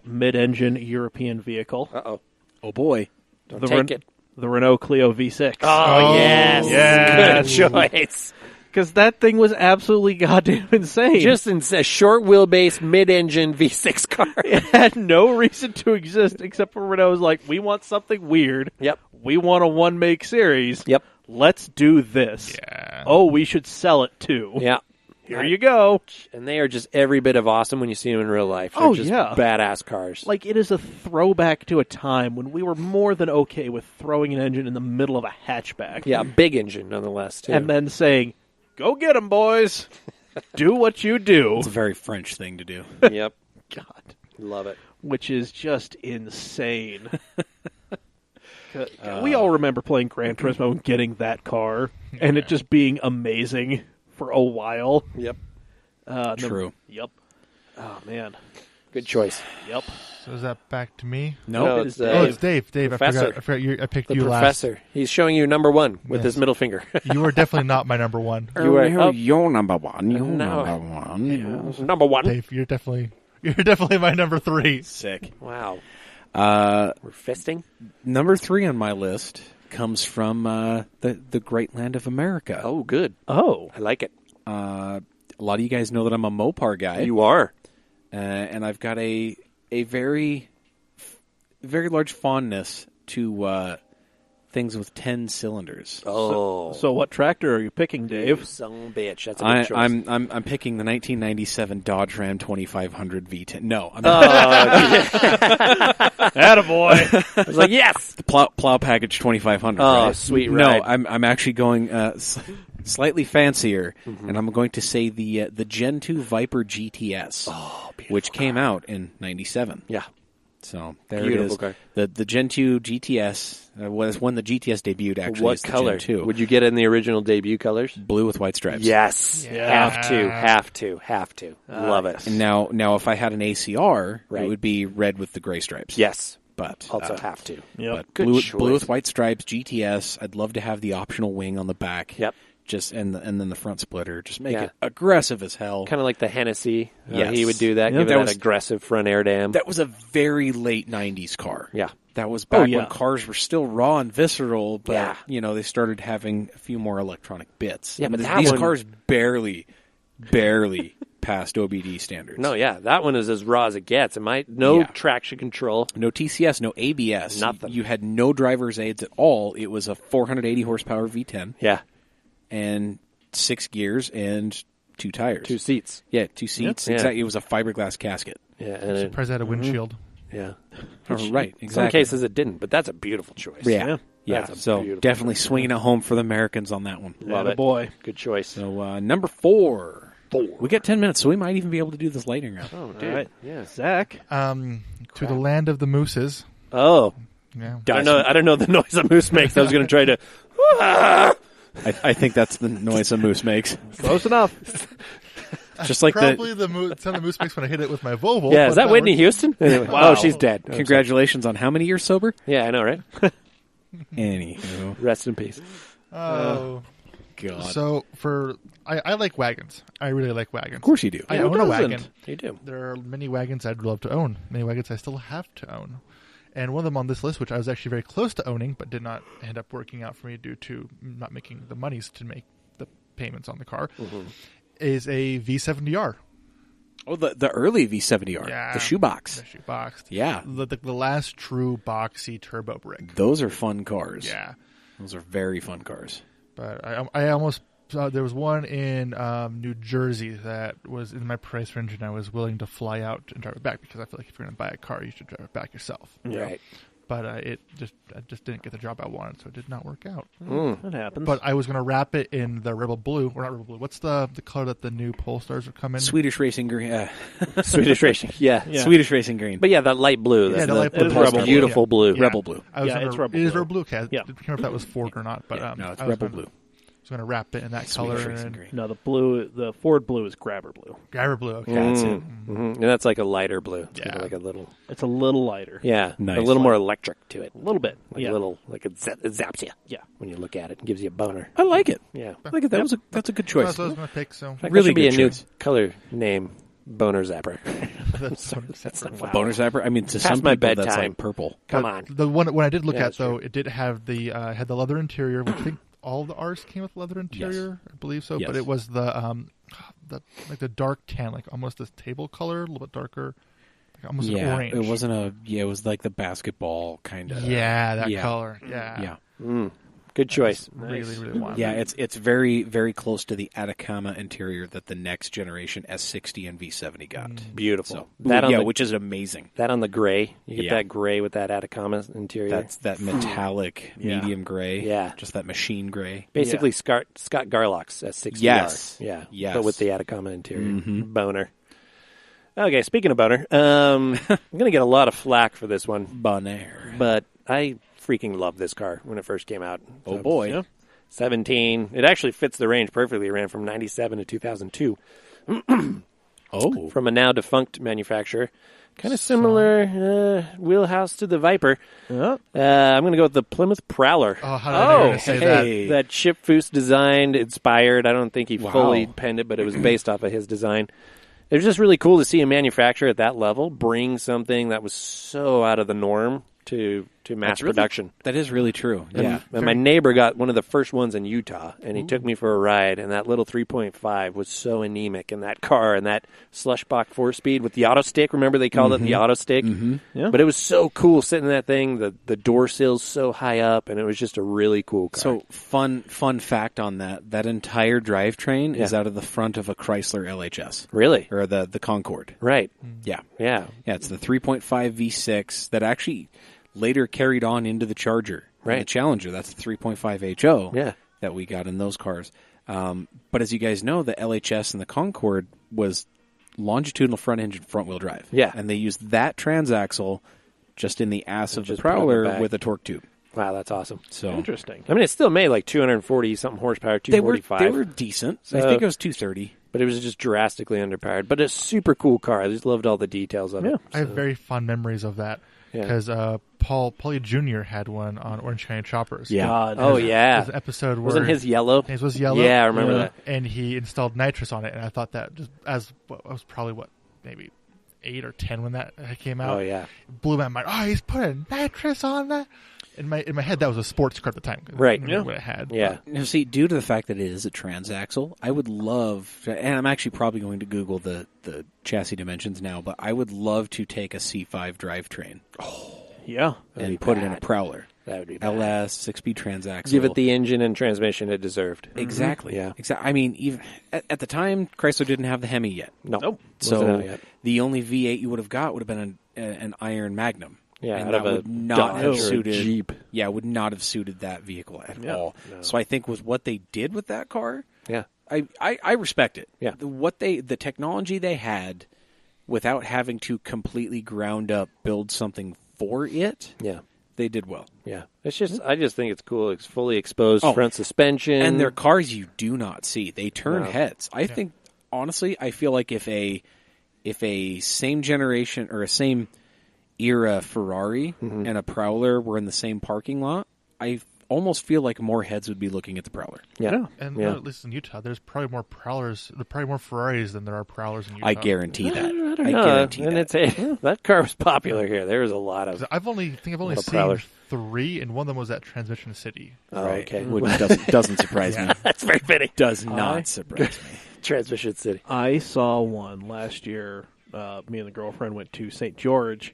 S4: mid-engine European vehicle.
S1: Uh-oh.
S6: Oh, boy.
S1: Don't
S4: The
S1: take
S4: Ren-
S1: it.
S4: The Renault Clio V6.
S1: Oh, yes.
S4: yes.
S1: Good choice.
S4: Because that thing was absolutely goddamn insane.
S1: Just in a short wheelbase, mid-engine V6 car.
S4: It had no reason to exist except for Renault's like, we want something weird.
S1: Yep.
S4: We want a one-make series.
S1: Yep.
S4: Let's do this.
S2: Yeah.
S4: Oh, we should sell it too.
S1: Yeah.
S4: Here you go.
S1: And they are just every bit of awesome when you see them in real life. They're
S4: Oh,
S1: just
S4: yeah.
S1: badass cars.
S4: Like, it is a throwback to a time when we were more than okay with throwing an engine in the middle of a hatchback.
S1: Yeah, big engine nonetheless, too.
S4: And then saying, go get 'em, boys. Do what you do.
S6: It's a very French thing to do.
S1: Yep.
S4: God.
S1: Love it.
S4: Which is just insane. We all remember playing Gran Turismo and getting that car, and it just being amazing for a while.
S1: Yep.
S6: True.
S4: Yep. Oh, man.
S1: Good choice.
S4: Yep.
S2: So is that back to me?
S1: No,
S4: it
S1: it's
S4: is
S2: Oh, it's Dave. Dave,
S1: Professor.
S2: I forgot I picked
S1: the
S2: you
S1: professor. He's showing you number one with
S2: Yes.
S1: his middle finger.
S2: last. You were definitely not my number one.
S1: You were
S6: You're number one. You're
S1: No.
S6: number one.
S1: number one.
S2: Dave, you're definitely my number 3.
S6: Sick.
S1: Wow.
S6: Uh,
S1: We're fisting?
S6: number 3 on my list comes from the great land of America.
S1: Oh, good.
S4: Oh.
S1: I like it.
S6: A lot of you guys know that I'm a Mopar guy.
S1: You are.
S6: And I've got a very, very large fondness to things with 10 cylinders.
S1: Oh.
S4: So what tractor are you picking, Dave?
S1: Son of a bitch. That's a good choice.
S6: I'm picking the 1997 Dodge Ram 2500 V10. No, I'm
S4: Attaboy.
S1: I was like, yes.
S6: the plow package 2500.
S1: Oh,
S6: right?
S1: sweet
S6: No,
S1: ride.
S6: I'm actually going slightly fancier, and I'm going to say the Gen 2 Viper GTS, which came out in '97.
S1: Yeah.
S6: So there
S1: Beautiful
S6: it is.
S1: car.
S6: The Gen 2 GTS was when the GTS debuted. Actually,
S1: What
S6: it's the
S1: color?
S6: Gen 2.
S1: Would you get it in the original debut colors?
S6: Blue with white stripes.
S1: Yes.
S2: Yeah.
S1: Have to. Love it.
S6: And now, if I had an ACR,
S1: Right.
S6: it would be red with the gray stripes.
S1: Yes.
S6: But
S1: Also have to.
S4: Yep.
S6: But
S1: Good
S6: blue
S1: choice.
S6: with white stripes, GTS. I'd love to have the optional wing on the back.
S1: Yep.
S6: Just and then the front splitter. Just make
S1: Yeah.
S6: it aggressive as hell.
S1: Kind of like the Hennessy.
S6: Yes.
S1: He would do that.
S4: Yeah,
S1: give it
S6: that
S1: that
S6: was-
S1: aggressive front air dam.
S6: That was a very late '90s car.
S1: Yeah.
S6: That was back
S4: yeah.
S6: when cars were still raw and visceral, but
S1: Yeah.
S6: they started having a few more electronic bits.
S1: Yeah, but
S6: And
S1: that
S6: these
S1: one-
S6: cars barely passed OBD standards.
S1: No, yeah. That one is as raw as it gets. No
S6: Yeah.
S1: traction control.
S6: No TCS, no ABS.
S1: Nothing.
S6: You had no driver's aids at all. It was a 480 horsepower V10
S1: Yeah.
S6: and 6 gears and 2 tires.
S1: 2 seats.
S6: Yeah, 2 seats.
S1: Yeah.
S6: Exactly. It was a fiberglass casket.
S1: Yeah. And it,
S2: Surprised I had a windshield.
S1: yeah.
S6: Oh, right,
S1: In
S6: exactly.
S1: some cases it didn't, but that's a beautiful choice.
S6: Yeah.
S1: That's a
S6: So
S1: beautiful
S6: definitely
S1: choice.
S6: swinging it home for the Americans on that one.
S1: Love it.
S4: Boy.
S1: Good choice.
S6: So number 4. We got 10 minutes, so we might even be able to do this lightning round.
S1: Oh,
S4: All
S1: dude.
S4: right.
S1: Yeah.
S4: Zach.
S2: To the land of the mooses.
S1: Oh.
S2: Yeah.
S1: I don't know the noise a moose makes. I was going to try to...
S6: I think that's the noise a moose makes.
S4: Close enough.
S6: Just like
S2: Probably the sound the Moose makes when I hit it with my Volvo.
S1: Yeah,
S2: but
S1: is that Whitney
S2: was-
S1: Houston? Anyway.
S4: Wow.
S1: Oh, she's dead. Oh,
S6: Congratulations on how many years sober?
S1: sorry. Yeah, I know, right?
S6: Anywho,
S1: Rest in peace.
S2: Oh.
S6: God.
S2: So I like wagons. I really like wagons.
S6: Of course you do.
S2: I
S4: Who
S2: own a
S4: doesn't?
S2: wagon.
S1: You do.
S2: There are many wagons I'd love to own. Many wagons I still have to own. And one of them on this list, which I was actually very close to owning, but did not end up working out for me due to not making the monies to make the payments on the car, is a V70R.
S6: Oh, the early V70R,
S2: Yeah.
S6: the shoebox.
S2: The shoebox.
S6: Yeah,
S2: The last true boxy turbo brick.
S6: those are fun cars.
S2: Yeah.
S6: Those are very fun cars.
S2: But I almost there was one in New Jersey that was in my price range, and I was willing to fly out and drive it back because I feel like if you're going to buy a car, you should drive it back yourself.
S1: Right.
S2: But I just didn't get the job I wanted, so it did not work out.
S4: That happens.
S2: But I was going to wrap it in the Rebel Blue, or not Rebel Blue. What's the color that the new Polestars would come in?
S6: Swedish Racing Green.
S1: Swedish Racing. Yeah.
S6: Swedish Racing Green.
S1: But yeah, that light blue. That's
S2: Yeah, the light blue.
S1: the
S2: It is
S1: most
S2: Rebel Blue,
S1: beautiful
S2: yeah.
S1: blue.
S2: Yeah.
S6: Rebel Blue.
S2: I was
S4: Yeah,
S2: gonna,
S4: it's Rebel
S2: It is
S4: Blue.
S2: Rebel Blue. Okay. I
S4: Yeah.
S2: didn't remember if that was Ford or not. But
S6: No, it's
S2: I was
S6: Rebel
S2: gonna-
S6: Blue.
S2: I was going to wrap it in that color.
S6: Swedish Racing
S2: And
S6: Green.
S4: No, the Ford blue is grabber blue.
S2: Grabber Blue. Okay. That's it.
S1: And that's like a lighter blue. It's
S2: Yeah.
S1: kinda like a little.
S4: It's a little lighter.
S1: Yeah.
S6: Nice.
S1: A little more electric to it.
S4: A little bit.
S1: Like
S4: yeah.
S1: a little, like it zaps you.
S4: Yeah.
S1: When you look at it, it gives you a boner.
S6: I like it.
S1: Yeah.
S6: I like it. That's a good
S2: That's
S6: choice.
S2: what I was going to pick. So
S1: In fact,
S6: Really
S1: that should be a
S6: good
S1: new
S6: choice.
S1: color name, Boner Zapper.
S2: that's
S1: Wow.
S6: Boner zapper. I mean, to
S1: Past
S6: some
S1: my
S6: people, that's
S1: bedtime.
S6: like purple.
S1: Come
S2: But
S1: on.
S2: The one when I did look
S1: Yeah,
S2: at
S1: that's
S2: though,
S1: true.
S2: it did have the had the leather interior, which I think all the R's came with leather interior. I believe so.
S6: Yes.
S2: But it was the like the dark tan, like almost this table color, a little bit darker, like almost an
S6: Yeah,
S2: orange.
S6: it wasn't a. Yeah, it was like the basketball kind of.
S2: Yeah, that
S6: yeah.
S2: color. Yeah.
S6: Yeah.
S1: Good choice.
S2: Really, really wanted.
S6: Yeah, it's very, very close to the Atacama interior that the next generation S60 and V70 got.
S1: Beautiful.
S6: So,
S1: That on
S6: yeah,
S1: the-
S6: which is amazing.
S1: That on the gray. You get
S6: Yeah.
S1: that gray with that Atacama interior.
S6: That's that metallic
S4: Yeah.
S6: medium gray.
S1: Yeah.
S6: Just that machine gray.
S1: basically Scott Garlock's S60R.
S6: Yes.
S1: Yeah.
S6: Yes.
S1: But with the Atacama interior. Boner. Okay, speaking of boner, I'm going to get a lot of flack for this one,
S6: Bonaire.
S1: but I freaking love this car when it first came out.
S6: Oh boy.
S4: Yeah.
S1: 17. It actually fits the range perfectly. It ran from 97 to 2002
S6: Oh.
S1: from a now defunct manufacturer. Kind of similar wheelhouse to the Viper.
S4: Yeah.
S1: I'm going to go with the Plymouth Prowler.
S2: Oh, how did I know you were gonna say
S6: hey.
S1: That Chip Foose designed, inspired. I don't think he
S6: Wow.
S1: fully penned it, but it was based off of his design. It was just really cool to see a manufacturer at that level bring something that was so out of the norm to mass
S6: That's really-
S1: production.
S6: That is really true. Yeah.
S1: And my neighbor got one of the first ones in Utah, and he took me for a ride, and that little 3.5 was so anemic in that car, and that Slushbach 4-speed with the auto stick. Remember they called it the auto stick?
S4: Yeah.
S1: But it was so cool sitting in that thing. The door sill's so high up, and it was just a really cool car.
S6: So fun fact on that. That entire drivetrain is
S1: Yeah.
S6: out of the front of a Chrysler LHS.
S1: Really?
S6: Or the Concorde.
S1: Right.
S6: Yeah.
S1: Yeah.
S6: Yeah, it's the 3.5 V6 that actually later carried on into the Charger. and
S1: Right.
S6: The Challenger, that's the 3.5 HO
S1: Yeah.
S6: that we got in those cars. But as you guys know, the LHS and the Concorde was longitudinal front engine, front wheel drive.
S1: Yeah.
S6: And they used that transaxle just in the ass of the
S1: just put it in the
S6: Prowler
S1: back.
S6: with a torque tube.
S1: Wow, that's awesome.
S6: So
S4: Interesting.
S1: I mean, it still made like 240-something horsepower,
S6: they were
S1: 245.
S6: decent.
S1: So-
S6: I think it was 230.
S1: But it was just drastically underpowered. But it's a super cool car. I just loved all the details of it.
S2: I have very fond memories of that
S1: Yeah.
S2: because Paulie Jr. had one on Orange County Choppers.
S6: Yeah.
S4: God.
S1: Oh,
S2: There's
S1: yeah.
S2: an episode where
S1: Wasn't his yellow?
S2: his was yellow.
S1: Yeah, I remember
S4: Yeah.
S1: that.
S2: And he installed nitrous on it, and I thought that just as I was probably maybe 8 or 10 when that came out.
S1: Oh, yeah.
S2: It blew my mind. Oh, he's putting nitrous on that. In my head, that was a sports car at the time.
S1: Right.
S2: I knew what it had.
S1: Yeah.
S6: Now, see, due to the fact that it is a transaxle, I would love, and I'm actually probably going to Google the chassis dimensions now, but I would love to take a C5 drivetrain
S4: Yeah.
S1: That'd be
S6: and put it in a
S1: bad.
S6: Prowler.
S1: That would be bad.
S6: LS, 6-speed transaxle.
S1: Give it the engine and transmission it deserved.
S6: Exactly.
S1: Yeah.
S6: I mean, even at the time, Chrysler didn't have the Hemi yet.
S1: No.
S4: Nope.
S1: Wasn't
S6: So
S1: out yet.
S6: the only V8 you would have got would have been an Iron Magnum.
S1: Yeah,
S6: and
S1: out
S6: that
S1: of a
S6: would not
S1: Dodge
S6: have
S1: or a
S6: suited.
S1: Jeep.
S6: Yeah, would not have suited that vehicle at
S4: Yeah.
S6: all.
S1: No.
S6: So I think with what they did with that car,
S1: Yeah.
S6: I respect it.
S1: Yeah.
S6: The technology they had, without having to completely ground up build something for it,
S1: Yeah.
S6: they did well.
S1: Yeah. It's just, I just think it's cool. It's fully exposed
S6: Oh.
S1: front suspension.
S6: And they're cars you do not see. They turn
S1: No.
S6: heads. I think honestly, I feel like if a same generation or a same era Ferrari and a Prowler were in the same parking lot, I almost feel like more heads would be looking at the Prowler.
S1: Yeah.
S2: And at least in Utah, there's probably more Prowlers. There are probably more Ferraris than there are Prowlers in Utah.
S6: I guarantee that. I
S1: No,
S6: guarantee
S1: and
S6: that.
S1: that car was popular here. There was a lot of.
S2: I've only seen
S1: Prowlers.
S2: 3, and one of them was at Transmission City.
S1: Oh, okay.
S6: Which doesn't surprise me.
S1: That's very fitting.
S6: Does not surprise me.
S1: Transmission City.
S4: I saw one last year. Me and the girlfriend went to St. George.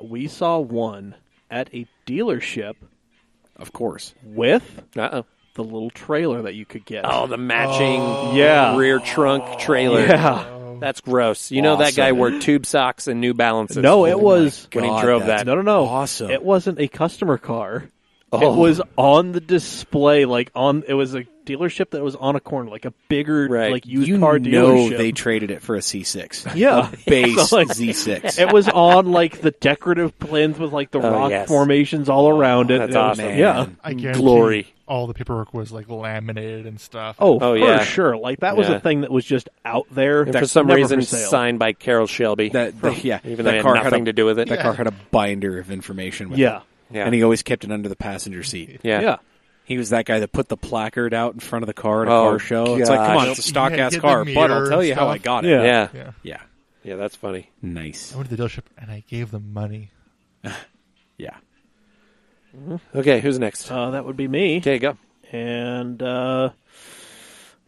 S4: We saw one at a dealership
S6: Of course.
S4: with
S1: Uh-oh.
S4: the little trailer that you could get.
S1: Oh, the matching
S4: yeah.
S1: rear trunk trailer.
S4: Yeah.
S1: That's gross. You know that guy wore tube socks and New Balances.
S4: No, it was
S1: when he
S6: God,
S1: drove
S6: that's
S1: that.
S4: no.
S6: Awesome.
S4: It wasn't a customer car.
S1: Oh.
S4: It was on the display, it was a dealership that was on a corner, like a bigger,
S1: Right.
S4: used car
S6: know
S4: dealership.
S6: they traded it for a C6.
S4: Yeah.
S6: Base
S4: So,
S6: Z6.
S4: It was on, the decorative plans with, the rock
S1: yes.
S4: formations all around it.
S1: That's
S4: It was-
S1: awesome.
S4: Yeah.
S2: I guarantee
S1: Glory.
S2: all the paperwork was laminated and stuff.
S4: Oh,
S1: Oh,
S4: for
S1: yeah.
S4: sure. That was
S1: Yeah.
S4: a thing that was just out there.
S1: And for some
S4: never
S1: reason,
S4: for sale.
S1: signed by Carol Shelby.
S6: Even
S1: Even though
S6: that
S1: it
S6: car
S1: had nothing to do with it.
S6: That car had a binder of information with
S4: Yeah.
S6: it.
S1: Yeah.
S6: And he always kept it under the passenger seat.
S1: Yeah.
S4: Yeah.
S6: He was that guy that put the placard out in front of the car at a
S1: Oh,
S6: car show. It's like, come on,
S1: gosh.
S6: it's a stock
S2: Yeah,
S6: ass
S2: get
S6: car,
S2: the
S6: but I'll
S2: mirror
S6: tell you
S2: and
S6: how I
S2: stuff.
S6: got it.
S4: Yeah.
S1: Yeah.
S2: Yeah.
S6: Yeah.
S1: Yeah, that's funny.
S6: Nice.
S2: I went to the dealership and I gave them money.
S6: Yeah.
S1: Okay, who's next?
S4: That would be me.
S1: Okay, go.
S4: And,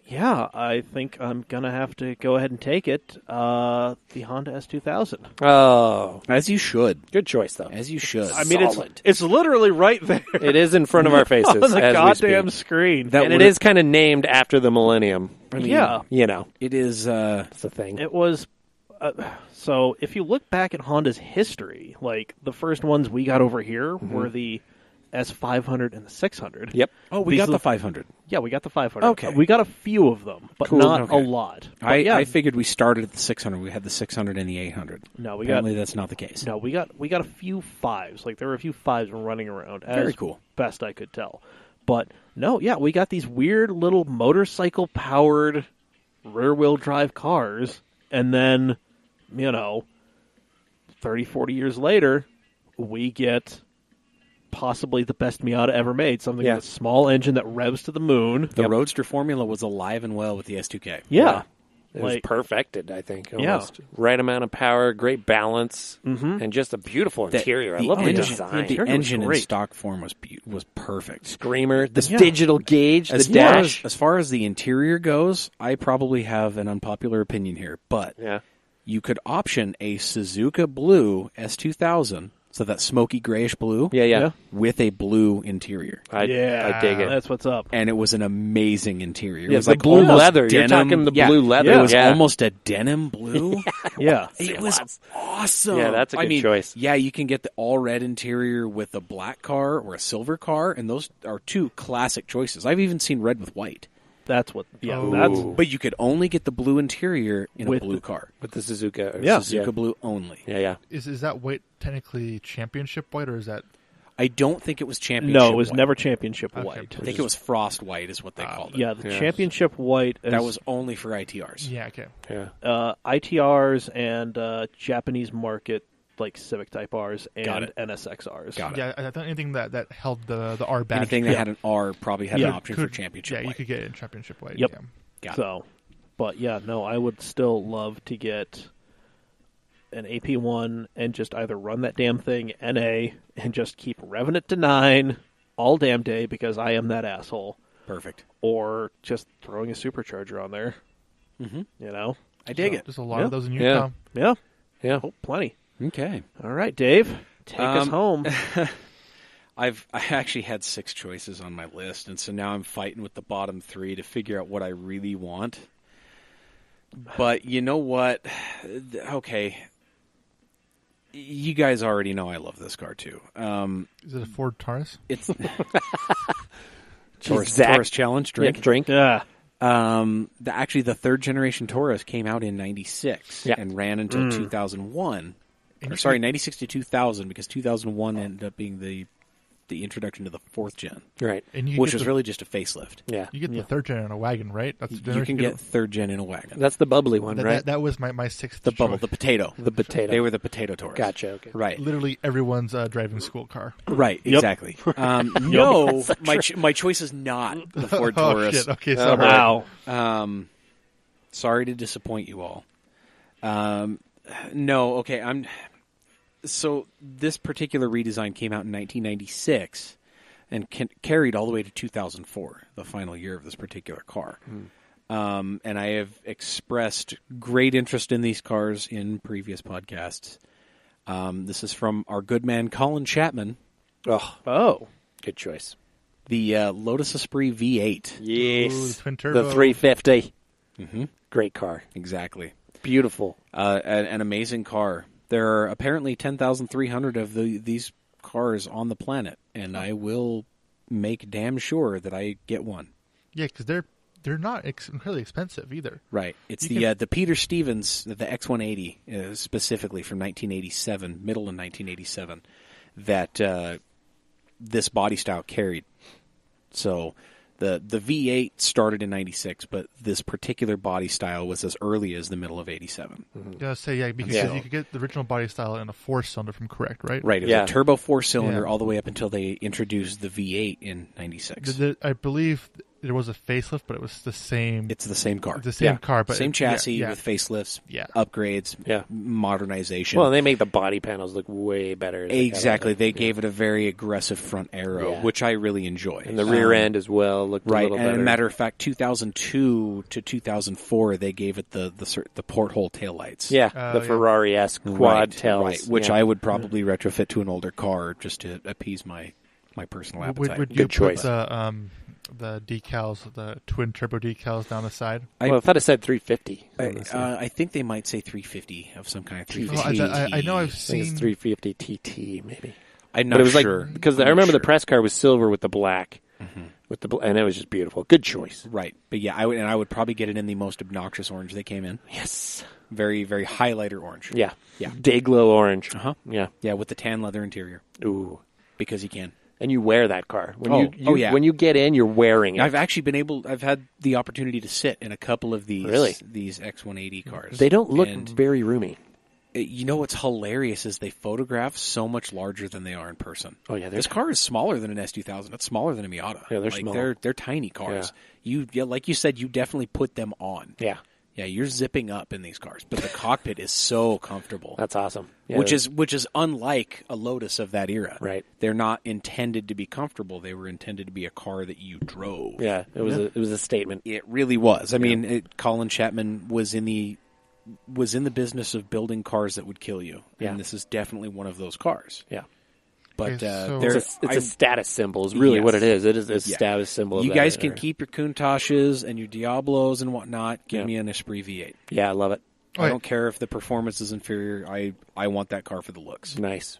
S4: yeah, I think I'm going to have to go ahead and take it. The Honda S2000.
S1: Oh,
S6: As you should.
S1: good choice, though.
S6: As you should.
S4: I mean,
S1: Solid.
S4: it's literally right there
S1: It is in front of our faces
S4: on the
S1: as
S4: goddamn
S1: we speak.
S4: screen.
S6: That
S1: And it
S6: would've-
S1: is kind of named after the Millennium.
S6: I mean,
S4: yeah.
S1: You know,
S6: It is.
S1: it's a thing.
S4: It was. So if you look back at Honda's history, the first ones we got over here were the S500 and the 600.
S1: Yep.
S6: Oh, we got the 500.
S4: Yeah, we got the 500.
S6: Okay.
S4: We got a few of them, but
S1: Cool.
S4: not
S6: Okay.
S4: a lot. But
S6: I figured we started at the 600. We had the 600 and the 800.
S4: No, we
S6: Apparently that's not the case.
S4: we got a few fives. There were a few fives running around. As
S6: Very cool.
S4: Best I could tell. But no, yeah, we got these weird little motorcycle powered rear wheel drive cars, and then 30, 40 years later, we get possibly the best Miata ever made. Something with a small engine that revs to the moon.
S6: The Roadster formula was alive and well with the S2K.
S4: Yeah.
S1: It was perfected, I think.
S4: Yeah.
S1: Almost. Right amount of power, great balance, and just a beautiful interior. I love the
S6: engine,
S1: design.
S6: The
S4: interior was
S6: engine in
S4: great.
S6: stock form was perfect.
S1: Screamer, the digital gauge, the
S6: As
S1: dash.
S6: far as the interior goes, I probably have an unpopular opinion here, but
S1: Yeah.
S6: you could option a Suzuka Blue S2000, so that smoky grayish blue,
S1: Yeah.
S6: with a blue interior.
S1: I dig it.
S4: That's what's up.
S6: And it was an amazing interior. It
S1: Yeah,
S6: was
S1: the
S6: like
S1: blue
S6: almost
S1: leather. You're
S6: denim.
S1: talking the
S6: Yeah,
S1: blue leather.
S6: It was
S1: Yeah.
S6: almost a denim blue.
S4: Yeah.
S6: It was awesome.
S1: Yeah, that's a
S6: I
S1: good
S6: mean,
S1: choice.
S6: Yeah, you can get the all red interior with a black car or a silver car, and those are two classic choices. I've even seen red with white.
S4: That's what. Yeah.
S2: Oh.
S4: That's.
S6: But you could only get the blue interior in
S4: With
S6: a blue
S4: the-
S6: car.
S1: With the Suzuka.
S4: Yeah.
S6: Suzuka Blue only.
S1: Yeah.
S2: Is that white technically championship white, or is that...
S6: I don't think it was championship
S4: No, it was
S6: white.
S4: never championship
S2: Okay.
S4: white.
S6: I think it was frost white is what they called it.
S4: Yeah, the
S1: Yeah.
S4: championship white. Is,
S6: That was only for ITRs.
S2: Yeah, okay.
S1: Yeah.
S4: ITRs and Japanese market Civic Type Rs
S6: Got
S4: and
S6: it.
S4: NSXRs.
S6: Got it.
S2: Yeah, I thought anything that held the R badge.
S6: Anything that had an R probably had an option for championship
S2: Yeah, you
S6: white.
S2: could get it in championship white.
S4: Yep.
S2: Yeah.
S6: Got it.
S4: So, but yeah, no, I would still love to get an AP1 and just either run that damn thing NA and just keep revving it to 9 all damn day because I am that asshole,
S6: Perfect.
S4: or just throwing a supercharger on there.
S6: Mhm.
S4: I dig it.
S2: There's a lot
S4: Yeah.
S2: of those in
S1: Yeah.
S2: Utah.
S4: Yeah.
S1: Yeah.
S4: Oh, plenty.
S6: Okay.
S4: All right, Dave, take us home.
S6: I actually had 6 choices on my list, and so now I'm fighting with the bottom 3 to figure out what I really want. But you know what? Okay. You guys already know I love this car too.
S2: Is it a Ford Taurus?
S6: It's
S1: Zach.
S6: Taurus Challenge drink.
S1: Drink.
S4: Yeah.
S6: Actually, the 3rd generation Taurus came out in '96
S1: Yeah.
S6: and ran until 2001. Or, sorry, '96 to 2000 because 2001 ended up being the the introduction to the 4th gen,
S1: Right.
S2: And you
S6: which
S2: get
S6: was
S2: the,
S6: really just a facelift.
S1: Yeah.
S2: you get the 3rd gen in a wagon, right? That's the
S6: You
S2: generation
S6: can get 3rd gen in a wagon.
S1: That's the bubbly one, right?
S2: That was my 6th
S6: The bubble,
S2: choice.
S6: the potato.
S1: The potato.
S6: They were the potato Taurus.
S1: Gotcha. Okay.
S6: Right.
S2: Literally everyone's driving school car.
S6: Right, exactly. No, my choice is not the Ford
S2: Oh
S6: Taurus.
S2: shit! Okay, sorry.
S4: Wow.
S6: Sorry to disappoint you all. No, okay. So this particular redesign came out in 1996 and carried all the way to 2004, the final year of this particular car. And I have expressed great interest in these cars in previous podcasts. This is from our good man Colin Chapman,
S1: Oh, good choice.
S6: the Lotus Esprit V8.
S1: Yes.
S2: Ooh, the twin turbo.
S1: The 350.
S6: Mm-hmm.
S1: Great car.
S6: Exactly.
S1: Beautiful.
S6: An amazing car. There are apparently 10,300 of these cars on the planet, and I will make damn sure that I get one.
S2: Yeah, because they're not incredibly expensive either.
S6: Right. It's
S2: You
S6: the Peter Stevens, the X180, specifically from 1987, middle of 1987, that this body style carried. So the V8 started in 96, but this particular body style was as early as the middle of 87.
S2: Yeah, because
S1: Yeah.
S2: you could get the original body style in a 4-cylinder, if I'm correct, right?
S6: Right. It was
S1: Yeah.
S6: a turbo 4-cylinder
S2: Yeah.
S6: all the way up until they introduced the V8 in 96.
S2: I believe there was a facelift, but it was the same.
S6: It's the same car.
S2: the same
S1: Yeah.
S2: car, but
S6: Same chassis
S2: yeah,
S6: with facelifts,
S2: Yeah.
S6: upgrades,
S1: Yeah.
S6: modernization.
S1: Well, they make the body panels look way better.
S6: Exactly. They gave it a very aggressive front arrow,
S1: Yeah.
S6: which I really enjoy.
S1: And the rear end as well looked a
S6: Right,
S1: little
S6: and
S1: better.
S6: matter of fact, 2002 to 2004, they gave it the porthole taillights.
S1: Yeah,
S2: Oh,
S1: the
S2: yeah.
S1: Ferrari-esque quad
S6: right,
S1: tails.
S6: right, which
S1: yeah.
S6: I would probably retrofit to an older car just to appease my personal appetite.
S2: Would you
S1: Good choice.
S2: put the decals, the twin turbo decals down the side?
S1: Well, if I'd have said 350.
S6: I think they might say 350 of some kind of 350.
S2: I know I've
S1: I think it's
S2: seen.
S1: 350 TT maybe.
S6: I'm
S1: But
S6: not
S1: it was
S6: sure.
S1: like because
S6: I'm
S1: I remember
S6: not
S1: the press car was silver with the black, and it was just beautiful. Good choice.
S6: Right, but yeah, I would probably get it in the most obnoxious orange they came in.
S1: Yes.
S6: Very, very highlighter orange.
S1: Yeah.
S6: Yeah.
S1: Day glow orange.
S6: Uh-huh.
S1: Yeah.
S6: Yeah, with the tan leather interior,
S1: Ooh.
S6: because you can.
S1: And you wear that car when
S6: yeah.
S1: when you get in, you're wearing it.
S6: I've actually I've had the opportunity to sit in a couple of these
S1: Really?
S6: these X180 cars.
S1: They don't look
S6: And
S1: very roomy.
S6: you know what's hilarious is they photograph so much larger than they are in person.
S1: Oh yeah,
S6: This car is smaller than an S2000. It's smaller than a Miata.
S1: Yeah, they're
S6: like,
S1: small.
S6: They're tiny cars. Like you said, you definitely put them on.
S1: Yeah,
S6: Yeah, you're zipping up in these cars, but the cockpit is so comfortable.
S1: that's awesome. Yeah,
S6: which is unlike a Lotus of that era.
S1: Right.
S6: They're not intended to be comfortable. They were intended to be a car that you drove.
S1: yeah, it was a statement.
S6: It really was. I mean, Colin Chapman was in the business of building cars that would kill you.
S1: Yeah.
S6: And this is definitely one of those cars.
S1: Yeah,
S6: But
S2: Okay, so-
S1: it's a status symbol. Is really
S6: Yes.
S1: what it is. It is a
S6: Yeah.
S1: status symbol. Of
S6: you
S1: that
S6: guys
S1: era.
S6: can keep your Countachs and your Diablos and whatnot. Give
S1: Yeah.
S6: me an Esprit V8.
S1: Yeah, I love it.
S6: I don't care if the performance is inferior. I want that car for the looks.
S1: Nice.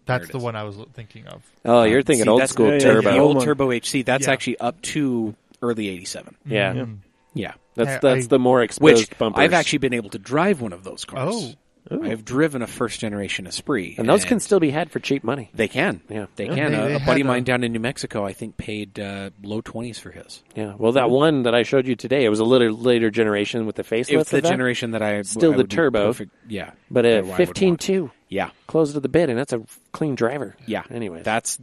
S2: That's
S6: There it
S2: the
S6: is.
S2: one I was thinking of.
S1: Oh, you're thinking
S6: See,
S1: old
S6: that's-
S1: school
S4: yeah,
S1: turbo.
S6: The old
S4: one.
S6: Turbo HC, that's
S2: Yeah.
S6: actually up to early 87.
S1: Yeah,
S2: Mm.
S6: Yeah.
S1: that's the more
S6: Which
S1: exposed bumpers.
S6: I've actually been able to drive one of those cars.
S2: Oh.
S6: I've driven a first generation Esprit.
S1: and those can still be had for cheap money.
S6: They can.
S1: Yeah.
S6: They
S2: Yeah.
S6: can.
S2: They
S6: A
S2: had
S6: buddy of
S2: a-
S6: mine down in New Mexico, I think, paid low 20s for his.
S1: Yeah. Well, that one that I showed you today, it was a little later generation with the facelift.
S6: It's the
S1: of that,
S6: generation that I
S1: Still
S6: I
S1: the
S6: would be
S1: turbo.
S6: perfect- Yeah,
S1: but
S6: that I
S1: a
S6: would
S1: 15.2
S6: want. Yeah,
S1: closed to the bid, and that's a clean driver.
S6: yeah.
S1: Anyway,
S6: that's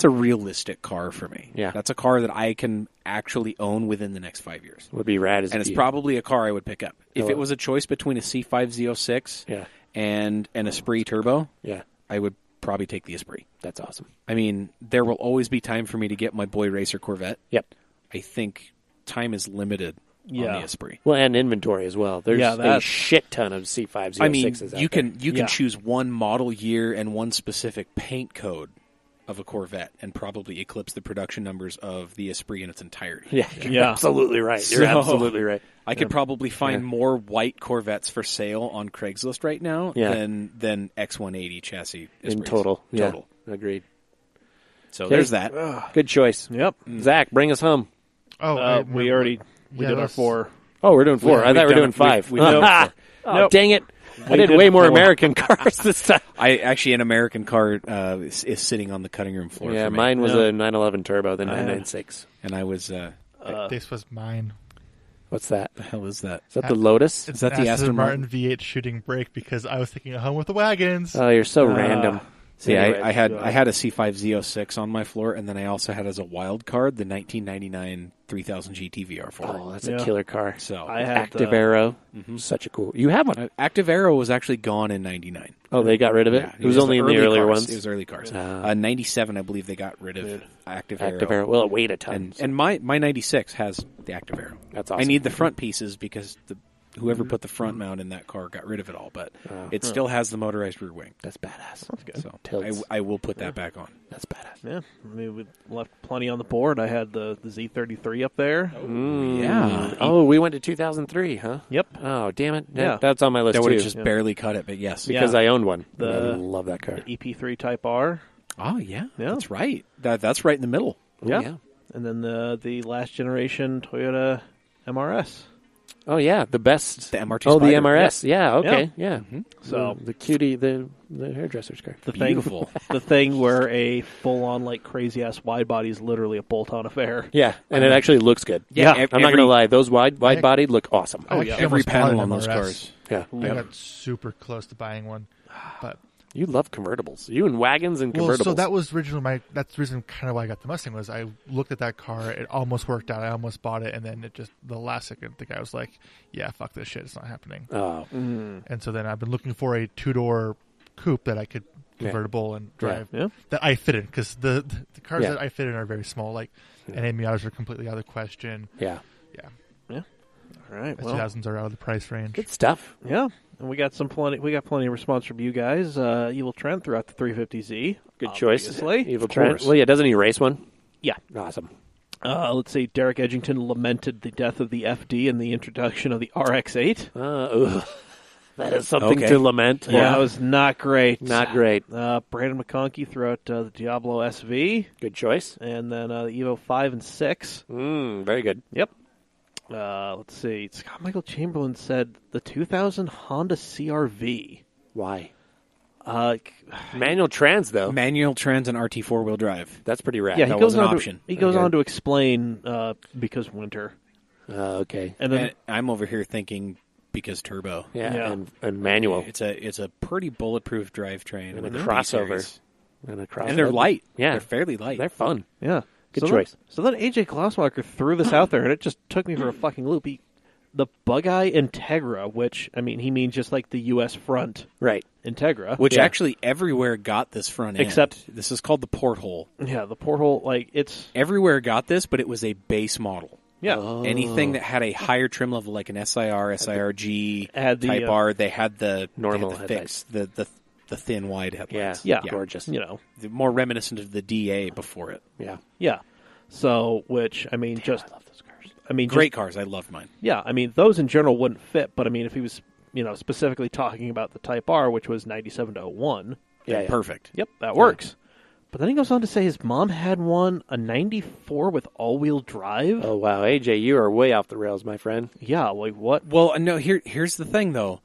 S6: a realistic car for me.
S1: Yeah.
S6: That's a car that I can actually own within the next 5 years,
S1: would be rad.
S6: and it's probably a car I would pick up if
S1: Oh.
S6: it was a choice between a C5 Z06
S1: Yeah.
S6: and an Esprit Turbo.
S1: Yeah.
S6: I would probably take the Esprit.
S1: That's awesome.
S6: I mean, there will always be time for me to get my boy racer Corvette.
S1: Yep.
S6: I think time is limited on
S4: Yeah.
S6: the Esprit.
S1: Well, and inventory as well. There's
S4: Yeah,
S1: a
S4: that's-
S1: shit ton of C5
S6: I mean,
S1: Z06s out
S6: you can
S1: there.
S4: Yeah.
S6: choose one model year and one specific paint code of a Corvette and probably eclipse the production numbers of the Esprit in its entirety.
S1: Yeah, you're
S4: Yeah.
S1: absolutely right. You're
S6: So-
S1: absolutely right.
S6: I could probably find
S1: Yeah.
S6: more white Corvettes for sale on Craigslist right now
S1: Yeah.
S6: than X180 chassis
S1: In
S6: Esprits.
S1: total. Yeah.
S6: Total.
S1: Agreed.
S6: So
S1: Okay.
S6: there's that.
S1: Good choice.
S4: Yep.
S1: Zach, bring us home.
S2: Oh,
S4: We already we
S2: Yeah,
S4: did our
S2: let's-
S4: 4.
S1: Oh, we're doing 4. I thought we were doing 5.
S6: We've done it
S1: Oh, dang it. I did way more American cars this time.
S6: An American car is sitting on the cutting room floor.
S1: Yeah,
S6: for me.
S1: mine was a 911 Turbo, the 996.
S6: And I was.
S2: This was mine.
S1: What's that?
S6: The hell is that?
S1: Is that the Lotus?
S2: It's
S6: that the Aston
S2: Martin V8 shooting brake because I was thinking home with the wagons.
S1: Oh, you're so random.
S6: See,
S1: Anyway,
S6: I had a C5 Z06 on my floor, and then I also had as a wild card the 1999 3000 GT VR4.
S1: Oh, that's a killer car.
S6: So
S4: I had
S1: Active Arrow, such a cool. You have one?
S6: Active Arrow was actually gone in '99.
S1: Oh, they got rid of it.
S6: Yeah,
S1: It was only in the earlier
S6: cars.
S1: ones.
S6: It was early cars. '97, I believe they got rid of Active Arrow.
S1: Active Arrow. Well, it weighed a ton.
S6: And my '96 has the Active Arrow.
S1: That's awesome.
S6: I need the front pieces because whoever put the front mount in that car got rid of it all, but it still has the motorized rear wing.
S1: That's badass.
S4: That's good.
S6: So
S1: Tilts.
S6: I will put that back on.
S1: That's badass.
S4: Yeah, I mean, we left plenty on the board. I had the Z33 up there.
S6: Yeah.
S1: Oh, we went to 2003, huh?
S4: Yep.
S1: Oh, damn it.
S4: Yeah.
S1: That's on my list,
S6: That would
S1: too.
S6: have just barely cut it, but yes.
S1: Because I owned one.
S4: The-
S1: I love that car.
S4: EP3 Type R.
S6: Oh, yeah.
S4: Yeah.
S6: That's right. That's right in the middle.
S1: Yeah.
S4: And then the last generation Toyota MRS.
S1: Oh, yeah. The best.
S6: The MRT
S1: Oh, the
S6: Spider.
S1: MRS. Yeah, okay. Yeah.
S4: So
S1: The cutie, the hairdresser's car.
S4: the thing,
S6: Beautiful.
S4: the thing where a full-on like crazy-ass wide body is literally a bolt-on affair.
S1: Yeah, and it actually looks good.
S6: Yeah,
S1: I'm not going to lie. Those wide bodied look awesome.
S2: I actually
S6: Every
S2: almost bought
S6: panel
S2: an
S6: on those
S2: MRS.
S6: cars.
S1: Yeah.
S2: I got super close to buying one, but
S1: You love convertibles. You and wagons and convertibles.
S2: so that was originally that's the reason kind of why I got the Mustang was I looked at that car, it almost worked out, I almost bought it, and then it just the last second the guy was like, "Yeah, fuck this shit, it's not happening."
S1: Oh,
S2: And so then I've been looking for a 2-door coupe that I could convertible and drive
S4: Yeah.
S2: that I fit in because the cars
S1: Yeah.
S2: that I fit in are very small. Like NA Miatas are completely out of the question.
S1: yeah.
S4: All right.
S2: The
S4: Well,
S2: 2000s are out of the price range.
S1: Good stuff.
S4: yeah. And we got plenty of response from you guys. Evil Trent throughout the 350Z.
S1: Good choice.
S4: Obviously.
S1: Evil
S4: Of
S1: Trent.
S4: course.
S1: Well, yeah, doesn't he race one?
S4: Yeah.
S1: Awesome.
S4: Let's see. Derek Edgington lamented the death of the FD and the introduction of the RX-8.
S1: That is something
S6: Okay.
S1: to lament.
S4: Yeah, that was not great.
S1: Not great.
S4: Brandon McConkey throughout the Diablo SV.
S1: Good choice.
S4: And then the Evo 5 and 6.
S1: Very good.
S4: Yep. Let's see. Scott Michael Chamberlain said the 2000 Honda CR-V.
S1: Why?
S4: Uh,
S1: Manual trans, though.
S6: Manual trans and RT 4-wheel drive.
S1: That's pretty rad.
S4: yeah, he
S6: that
S4: goes
S6: was an
S4: on
S6: option.
S4: to he goes
S1: Okay.
S4: on to explain because winter.
S1: Okay.
S4: And then
S6: And I'm over here thinking because turbo.
S1: Yeah,
S4: Yeah.
S1: And manual.
S6: It's a pretty bulletproof drivetrain
S1: And a
S6: with
S1: crossover.
S6: B-series.
S1: And a crossover.
S6: And they're light.
S1: Yeah.
S6: They're fairly light.
S1: They're fun.
S4: yeah,
S1: Good
S4: so
S1: choice.
S4: Then AJ Klauswacker threw this out there, and it just took me for a fucking loop. The Bug-Eye Integra, which I mean, he means just like the U.S. front
S1: Right.
S4: Integra,
S6: Which
S1: Yeah.
S6: actually everywhere got this front end.
S4: Except-
S6: this is called the porthole.
S4: yeah, the porthole, like it's
S6: Everywhere got this, but it was a base model.
S4: yeah.
S6: Anything that had a higher trim level, like an SIR, SIRG,
S4: Had the,
S6: Type R, they had the
S1: Normal
S6: they had the fix, the thin wide headlights.
S4: Yeah.
S1: Gorgeous.
S4: You know,
S6: More reminiscent of the DA before it.
S1: Yeah.
S4: yeah. So, which I mean, just
S1: I love those cars.
S4: I mean,
S6: Great cars. I loved mine.
S4: yeah. I mean, those in general wouldn't fit, but I mean, if he was, you know, specifically talking about the Type R, which was 97 to 01,
S1: Yeah, yeah.
S6: Perfect.
S4: yep, that works. But then he goes on to say his mom had one, a 94 with all-wheel drive.
S1: Oh, wow. AJ, you are way off the rails, my friend.
S4: Yeah, like what?
S6: Well, no, here's the thing, though.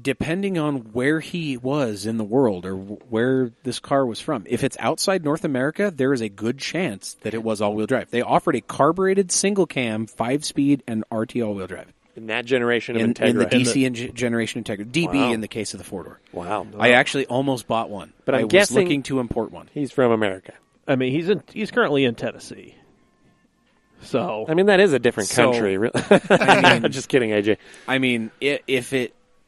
S6: Depending on where he was in the world or where this car was from, if it's outside North America, there is a good chance that it was all-wheel drive. They offered a carbureted single-cam, 5-speed, and RT all-wheel drive.
S1: In that generation of
S6: In
S1: Integra.
S6: the DC generation Integra. DB
S1: Wow.
S6: in the case of the four-door.
S1: Wow.
S6: I actually almost bought one.
S1: But I'm
S6: I was
S1: guessing-
S6: looking to import one.
S1: He's from America.
S4: I mean, he's currently in Tennessee. So
S1: I mean, that is a different
S6: So,
S1: country.
S6: I mean-
S1: Just kidding, AJ.
S6: I mean, if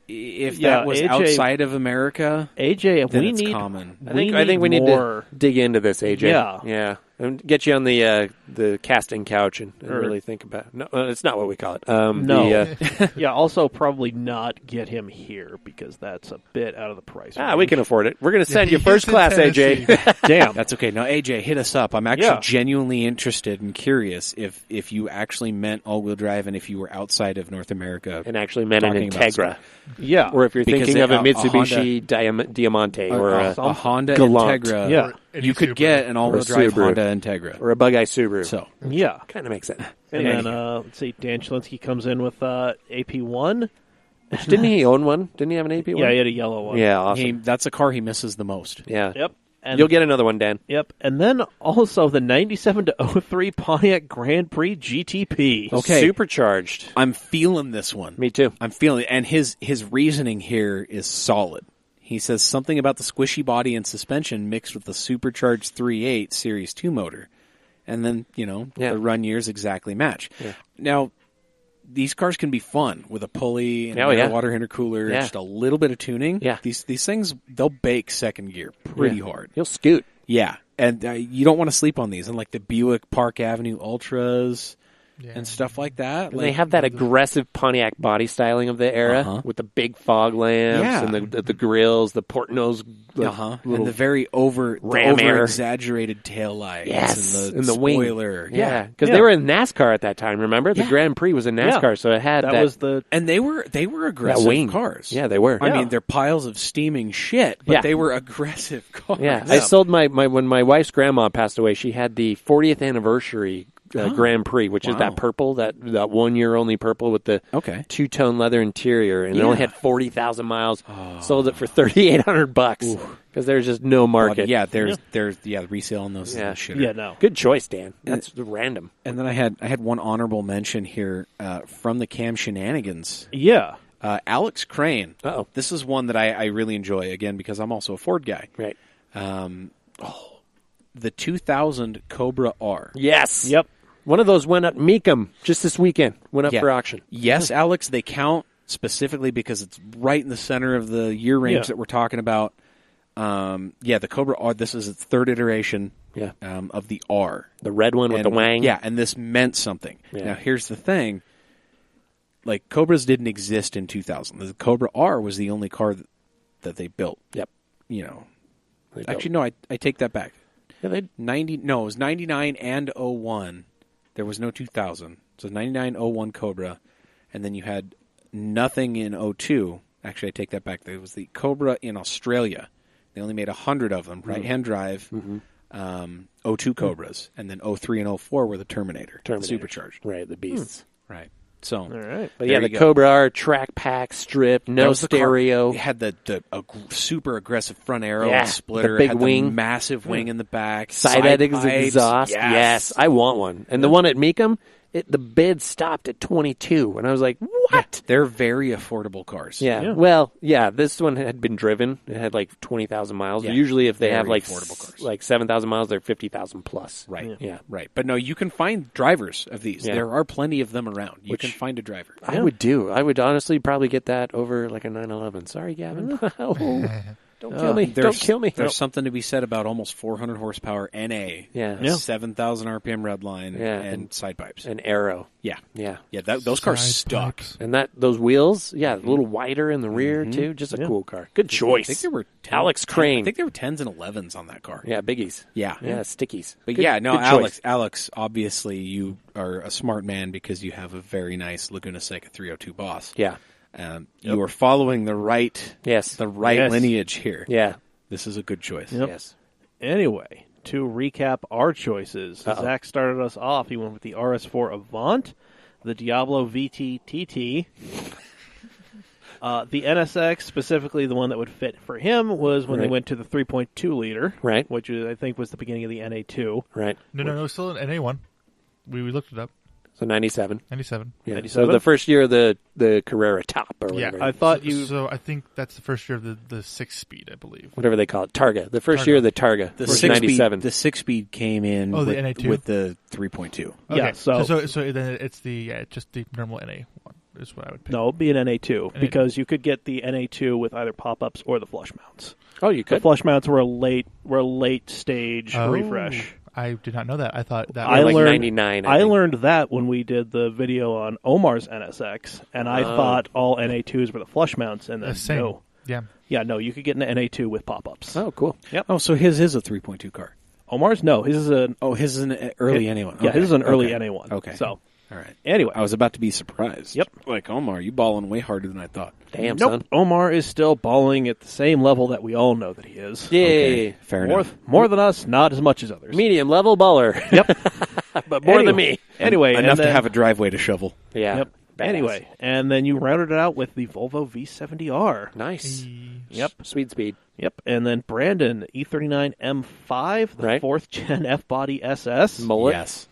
S4: Yeah,
S6: that was
S4: AJ
S6: outside of America,
S4: AJ,
S6: then
S4: we
S6: it's
S4: need
S6: common.
S1: I think we need
S4: more.
S1: to dig into this, AJ.
S4: Yeah.
S1: Yeah. And get you on the casting couch and really think about it. No, it's not what we call it.
S4: No.
S1: the,
S4: Yeah, also probably not get him here because that's a bit out of the price.
S1: we
S4: range.
S1: can afford it. We're going to send you
S2: He's
S1: first
S2: in
S1: class, AJ.
S4: Damn.
S6: That's okay. Now, AJ, hit us up. I'm actually
S4: Yeah.
S6: genuinely interested and curious if you actually meant all-wheel drive and if you were outside of North America.
S1: And actually meant an
S6: Talking about
S1: Integra.
S6: stuff.
S4: Yeah.
S1: Or if you're
S6: Because
S1: thinking of a
S6: a
S1: Mitsubishi Diamante or
S6: a
S1: a
S6: Honda
S1: Galant.
S6: Integra,
S4: Yeah.
S2: Any
S6: you could
S2: Subaru.
S6: get an all-wheel
S1: Or a
S6: drive
S1: Subaru.
S6: Honda Integra.
S1: or a Bug-Eye Subaru.
S6: So,
S4: Yeah.
S1: Kind of makes sense.
S4: And then let's see, Dan Chilinsky comes in with AP1,
S1: Didn't he own one? Didn't he have an AP one?
S4: Yeah, he had a yellow one.
S1: Yeah, awesome.
S6: That's a car he misses the most.
S1: Yeah.
S4: Yep. And
S1: You'll get another one, Dan.
S4: Yep. And then also the 97 to 03 Pontiac Grand Prix GTP.
S6: Okay.
S1: Supercharged.
S6: I'm feeling this one.
S1: Me too.
S6: I'm feeling it. And his reasoning here is solid. He says something about the squishy body and suspension mixed with the supercharged 3.8 Series 2 motor. And then, the run years exactly match. Yeah. Now, these cars can be fun with a pulley and a water intercooler, just a little bit of tuning.
S1: Yeah.
S6: These things, they'll bake second gear pretty hard.
S1: You'll scoot.
S6: Yeah. And you don't want to sleep on these. And like the Buick Park Avenue Ultras and stuff like that.
S1: And they have that aggressive Pontiac body styling of the era with the big fog lamps and the grills, the Portno's
S6: and the very over-exaggerated taillights and the
S1: spoiler.
S6: Wing.
S1: Yeah, because they were in NASCAR at that time, remember? The Grand Prix was in NASCAR, so it had that
S4: was the...
S6: And they were aggressive cars.
S1: Yeah, they were.
S6: I mean, they're piles of steaming shit, but they were aggressive cars.
S1: Yeah, I sold my when my wife's grandma passed away, she had the 40th anniversary Grand Prix, which is that purple, that 1 year only purple with the two-tone leather interior, and it only had 40,000 miles. Sold it for $3,800 because there's just no market.
S6: There's resale on those. Shit.
S4: Yeah, no.
S1: Good choice, Dan. That's random.
S6: And then I had one honorable mention here from the Cam Shenanigans.
S4: Yeah.
S6: Alex Crane.
S1: Uh-oh.
S6: This is one that I really enjoy, again, because I'm also a Ford guy.
S1: Right.
S6: The 2000 Cobra R.
S1: Yes.
S4: Yep.
S1: One of those went up Meekum just this weekend. Went up for auction.
S6: Yes, Alex, they count specifically because it's right in the center of the year range that we're talking about. The Cobra R, this is its third iteration of the R.
S1: The red one with the wang.
S6: Yeah, and this meant something. Yeah. Now, here's the thing. Like, Cobras didn't exist in 2000. The Cobra R was the only car that they built.
S1: Yep.
S6: Actually, no, I take that back.
S1: Yeah,
S6: it was 99 and 01. There was no 2000. So 99, 01 Cobra. And then you had nothing in 02. Actually, I take that back. There was the Cobra in Australia. They only made 100 of them, right-hand drive, 02 Cobras. And then 03 and 04 were the Terminator. The supercharged.
S1: Right, the beasts.
S6: Right. So,
S1: all right. But the Cobra R track pack strip, no stereo.
S6: It had the super aggressive front arrow and splitter.
S1: The big
S6: had
S1: wing.
S6: The massive wing in the back.
S1: Side exhaust. Yes, I want one. And the one at Meekum, the bid stopped at 22. And I was like, what? Yeah,
S6: they're very affordable cars.
S1: Yeah. Well, this one had been driven. It had like 20,000 miles. Yeah. Usually if they have like affordable cars. Like 7,000 miles, they're 50,000 plus.
S6: Right. Yeah. Right. But no, you can find drivers of these. Yeah. There are plenty of them around. You can find a driver.
S1: I would honestly probably get that over like a 911. Sorry, Gavin. Don't kill me. Don't kill me.
S6: There's something to be said about almost 400 horsepower NA.
S1: Yeah.
S6: 7,000 RPM redline and side pipes.
S1: An arrow.
S6: Yeah.
S1: Yeah.
S6: Yeah, those cars stuck.
S1: And those wheels, a little wider in the rear too. Just a cool car. Good choice.
S6: I think there were
S1: Alex Crane.
S6: I think there were 10s and 11s on that car.
S1: Yeah, biggies.
S6: Yeah.
S1: Yeah, stickies.
S6: But Alex, obviously you are a smart man because you have a very nice Laguna Seca 302 Boss.
S1: Yeah.
S6: You are following the right lineage here.
S1: Yeah.
S6: This is a good choice.
S4: Yep.
S1: Yes.
S4: Anyway, to recap our choices, Zach started us off. He went with the RS4 Avant, the Diablo VT TT. The NSX, specifically the one that would fit for him, was when they went to the 3.2 liter,
S1: right?
S4: Which I think was the beginning of the NA2.
S1: Right.
S2: No, still an NA1. We looked it up.
S1: So 97.
S2: 97.
S1: Yeah.
S4: 97?
S1: So the first year of the Carrera Top or whatever.
S4: I thought
S2: So I think that's the first year of the 6-speed, I believe.
S1: Whatever they call it. Targa. The first year of the Targa.
S6: The
S1: was
S6: 97. The 6-speed came in
S2: the NA2?
S6: with the 3.2.
S2: Okay.
S4: Yeah. So
S2: then it's just the normal NA1 is what I would pick.
S4: No, it'd be an NA2 because you could get the NA2 with either pop-ups or the flush mounts.
S1: Oh, you could.
S4: The flush mounts were a late stage refresh.
S2: I did not know that. I thought that
S1: was like 99.
S4: I learned that when we did the video on Omar's NSX, and I thought all NA2s were the flush mounts, and then no. Yeah, no, you could get an NA2 with pop-ups.
S1: Oh, cool.
S6: Yep. Oh, so his is a 3.2 car.
S4: Omar's? No, his is an
S6: early NA1.
S4: Yeah, his is an early NA1.
S6: Okay.
S4: So,
S6: all right.
S4: Anyway.
S6: I was about to be surprised.
S4: Yep.
S6: Like, Omar, you balling way harder than I thought.
S1: Damn,
S4: nope.
S1: son.
S4: Omar is still balling at the same level that we all know that he is.
S1: Yay.
S6: Okay, fair enough.
S4: More than us, not as much as others.
S1: Medium level baller.
S4: Yep.
S1: But more than me.
S4: Anyway.
S6: Enough to have a driveway to shovel.
S1: Yeah.
S4: Yep.
S1: Badass.
S4: Anyway, and then you rounded it out with the Volvo V70R.
S1: Nice.
S4: Yep.
S1: Sweet speed.
S4: Yep. And then Brandon, E39 M5, the
S1: Right.
S4: 4th Gen F-Body SS.
S1: Mullet.
S6: Yes.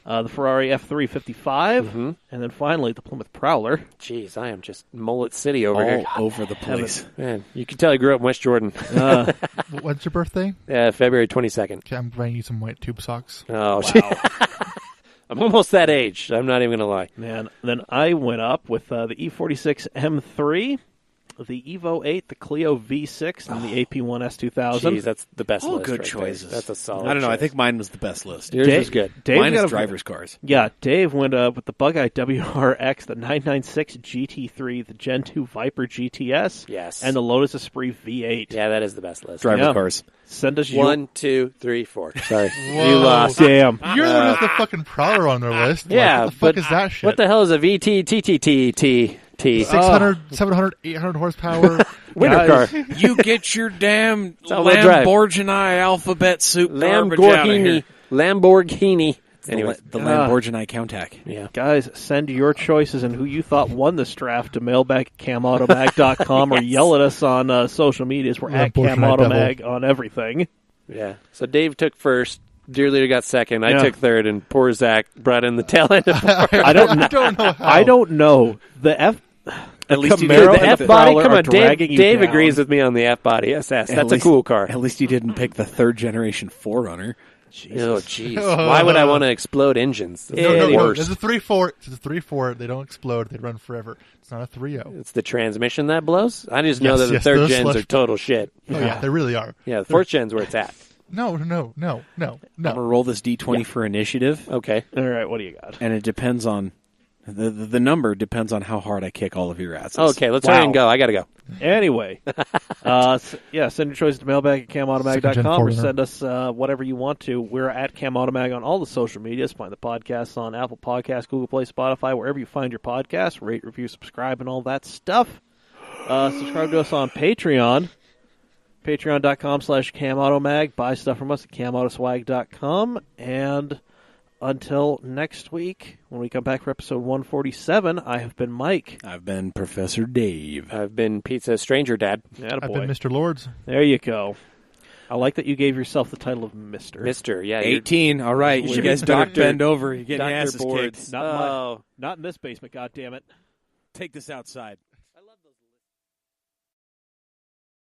S4: The Ferrari F355.
S1: Mhm.
S4: And then finally, the Plymouth Prowler.
S1: Jeez, I am just mullet city over here.
S6: All over the place.
S1: Man, you can tell I grew up in West Jordan.
S2: When's your birthday?
S1: February 22nd.
S2: Okay, I'm buying you some white tube socks.
S1: Oh, wow. I'm almost that age. I'm not even going to lie.
S4: Man, then I went up with the E46 M3, the Evo 8, the Clio V6, and the AP1 S2000.
S1: Jeez, that's the best
S6: All
S1: list
S6: good
S1: right
S6: choices.
S1: there. That's a solid
S6: I don't know. I
S1: choice.
S6: think mine was the best list.
S1: Yours
S4: Dave-
S1: was good.
S4: Dave
S6: Mine
S4: got
S6: is
S4: a-
S6: driver's cars.
S4: Yeah, Dave went with the Bug-Eye WRX, the 996 GT3, the Gen 2 Viper GTS,
S1: Yes.
S4: and the Lotus Esprit V8.
S1: Yeah, that is the best list.
S6: Driver
S4: Yeah.
S6: cars.
S4: Send us your...
S1: 1, 2, 3, 4. Sorry.
S2: Whoa.
S1: You lost.
S4: Damn.
S2: You're the one who's the fucking Prowler on their list.
S1: Yeah,
S2: Like, what the fuck
S1: but
S2: is that shit?
S1: What the hell is a VT?
S2: 600, 700, 800 horsepower.
S1: Winter
S4: Guys.
S1: car.
S6: You get your damn
S1: all-wheel drive.
S6: Lamborghini alphabet soup garbage out of here.
S1: Lamborghini. Anyway,
S6: The Lamborghini Countach.
S1: yeah.
S4: Guys, send your choices and who you thought won this draft to mailbag@camautomag.com or yell at us on social medias. We're at
S2: Lamborghini
S4: camautomag on everything.
S1: Yeah. So Dave took first. Dear Leader got second. I
S4: Yeah.
S1: took third, and poor Zach brought in the tail end of
S4: I don't
S2: know how.
S4: I don't know. The F...
S6: At least you
S4: Camaro
S6: did
S1: the
S4: and
S1: F body.
S4: Prowler
S1: Come
S4: are
S1: on,
S4: dragging you
S1: Dave
S4: down.
S1: agrees with me on the F body SS.
S6: At
S1: That's a
S6: least-
S1: cool car.
S6: At least you didn't pick the third generation 4Runner.
S1: Oh, jeez. Why would I want to explode engines? That's
S2: No,
S1: the
S2: no,
S1: worst.
S2: there's a 3.4. It's a 3.4. They don't explode. They run forever. It's not a 3.0.
S1: It's the transmission that blows. I just know
S2: Yes,
S1: that the
S2: yes,
S1: third
S2: those
S1: gens
S2: slush-
S1: are total shit.
S2: Oh, yeah, they really are.
S1: Yeah, the fourth gen's where it's at.
S2: No.
S6: I'm going to roll this D20 for initiative,
S1: Okay.
S4: All right, what do you got?
S6: and it depends on... The number depends on how hard I kick all of your asses.
S1: Okay, let's
S4: Wow.
S1: hurry and go. I got to go.
S4: Anyway, send your choices to mailbag@camautomag.com
S2: Second-gen
S4: or
S2: 4Runner.
S4: send us whatever you want to. We're at camautomag on all the social medias. Find the podcasts on Apple Podcasts, Google Play, Spotify, wherever you find your podcasts. Rate, review, subscribe, and all that stuff. Subscribe to us on Patreon. Patreon.com/camautomag. Buy stuff from us at camautoswag.com. And until next week, when we come back for episode 147, I have been Mike.
S6: I've been Professor Dave.
S1: I've been Pizza Stranger Dad.
S2: I've been
S4: Attaboy.
S2: Mr. Lords.
S4: There you go. I like that you gave yourself the title of Mr.
S1: Mister, yeah. you're
S6: 18. All right. You
S1: You're
S6: guys better
S1: Dr.
S6: bend over. You're getting your
S1: Dr.
S6: asses
S1: Boards.
S6: kicked.
S4: Not,
S1: Oh.
S4: not in this basement, goddammit.
S6: Take this outside.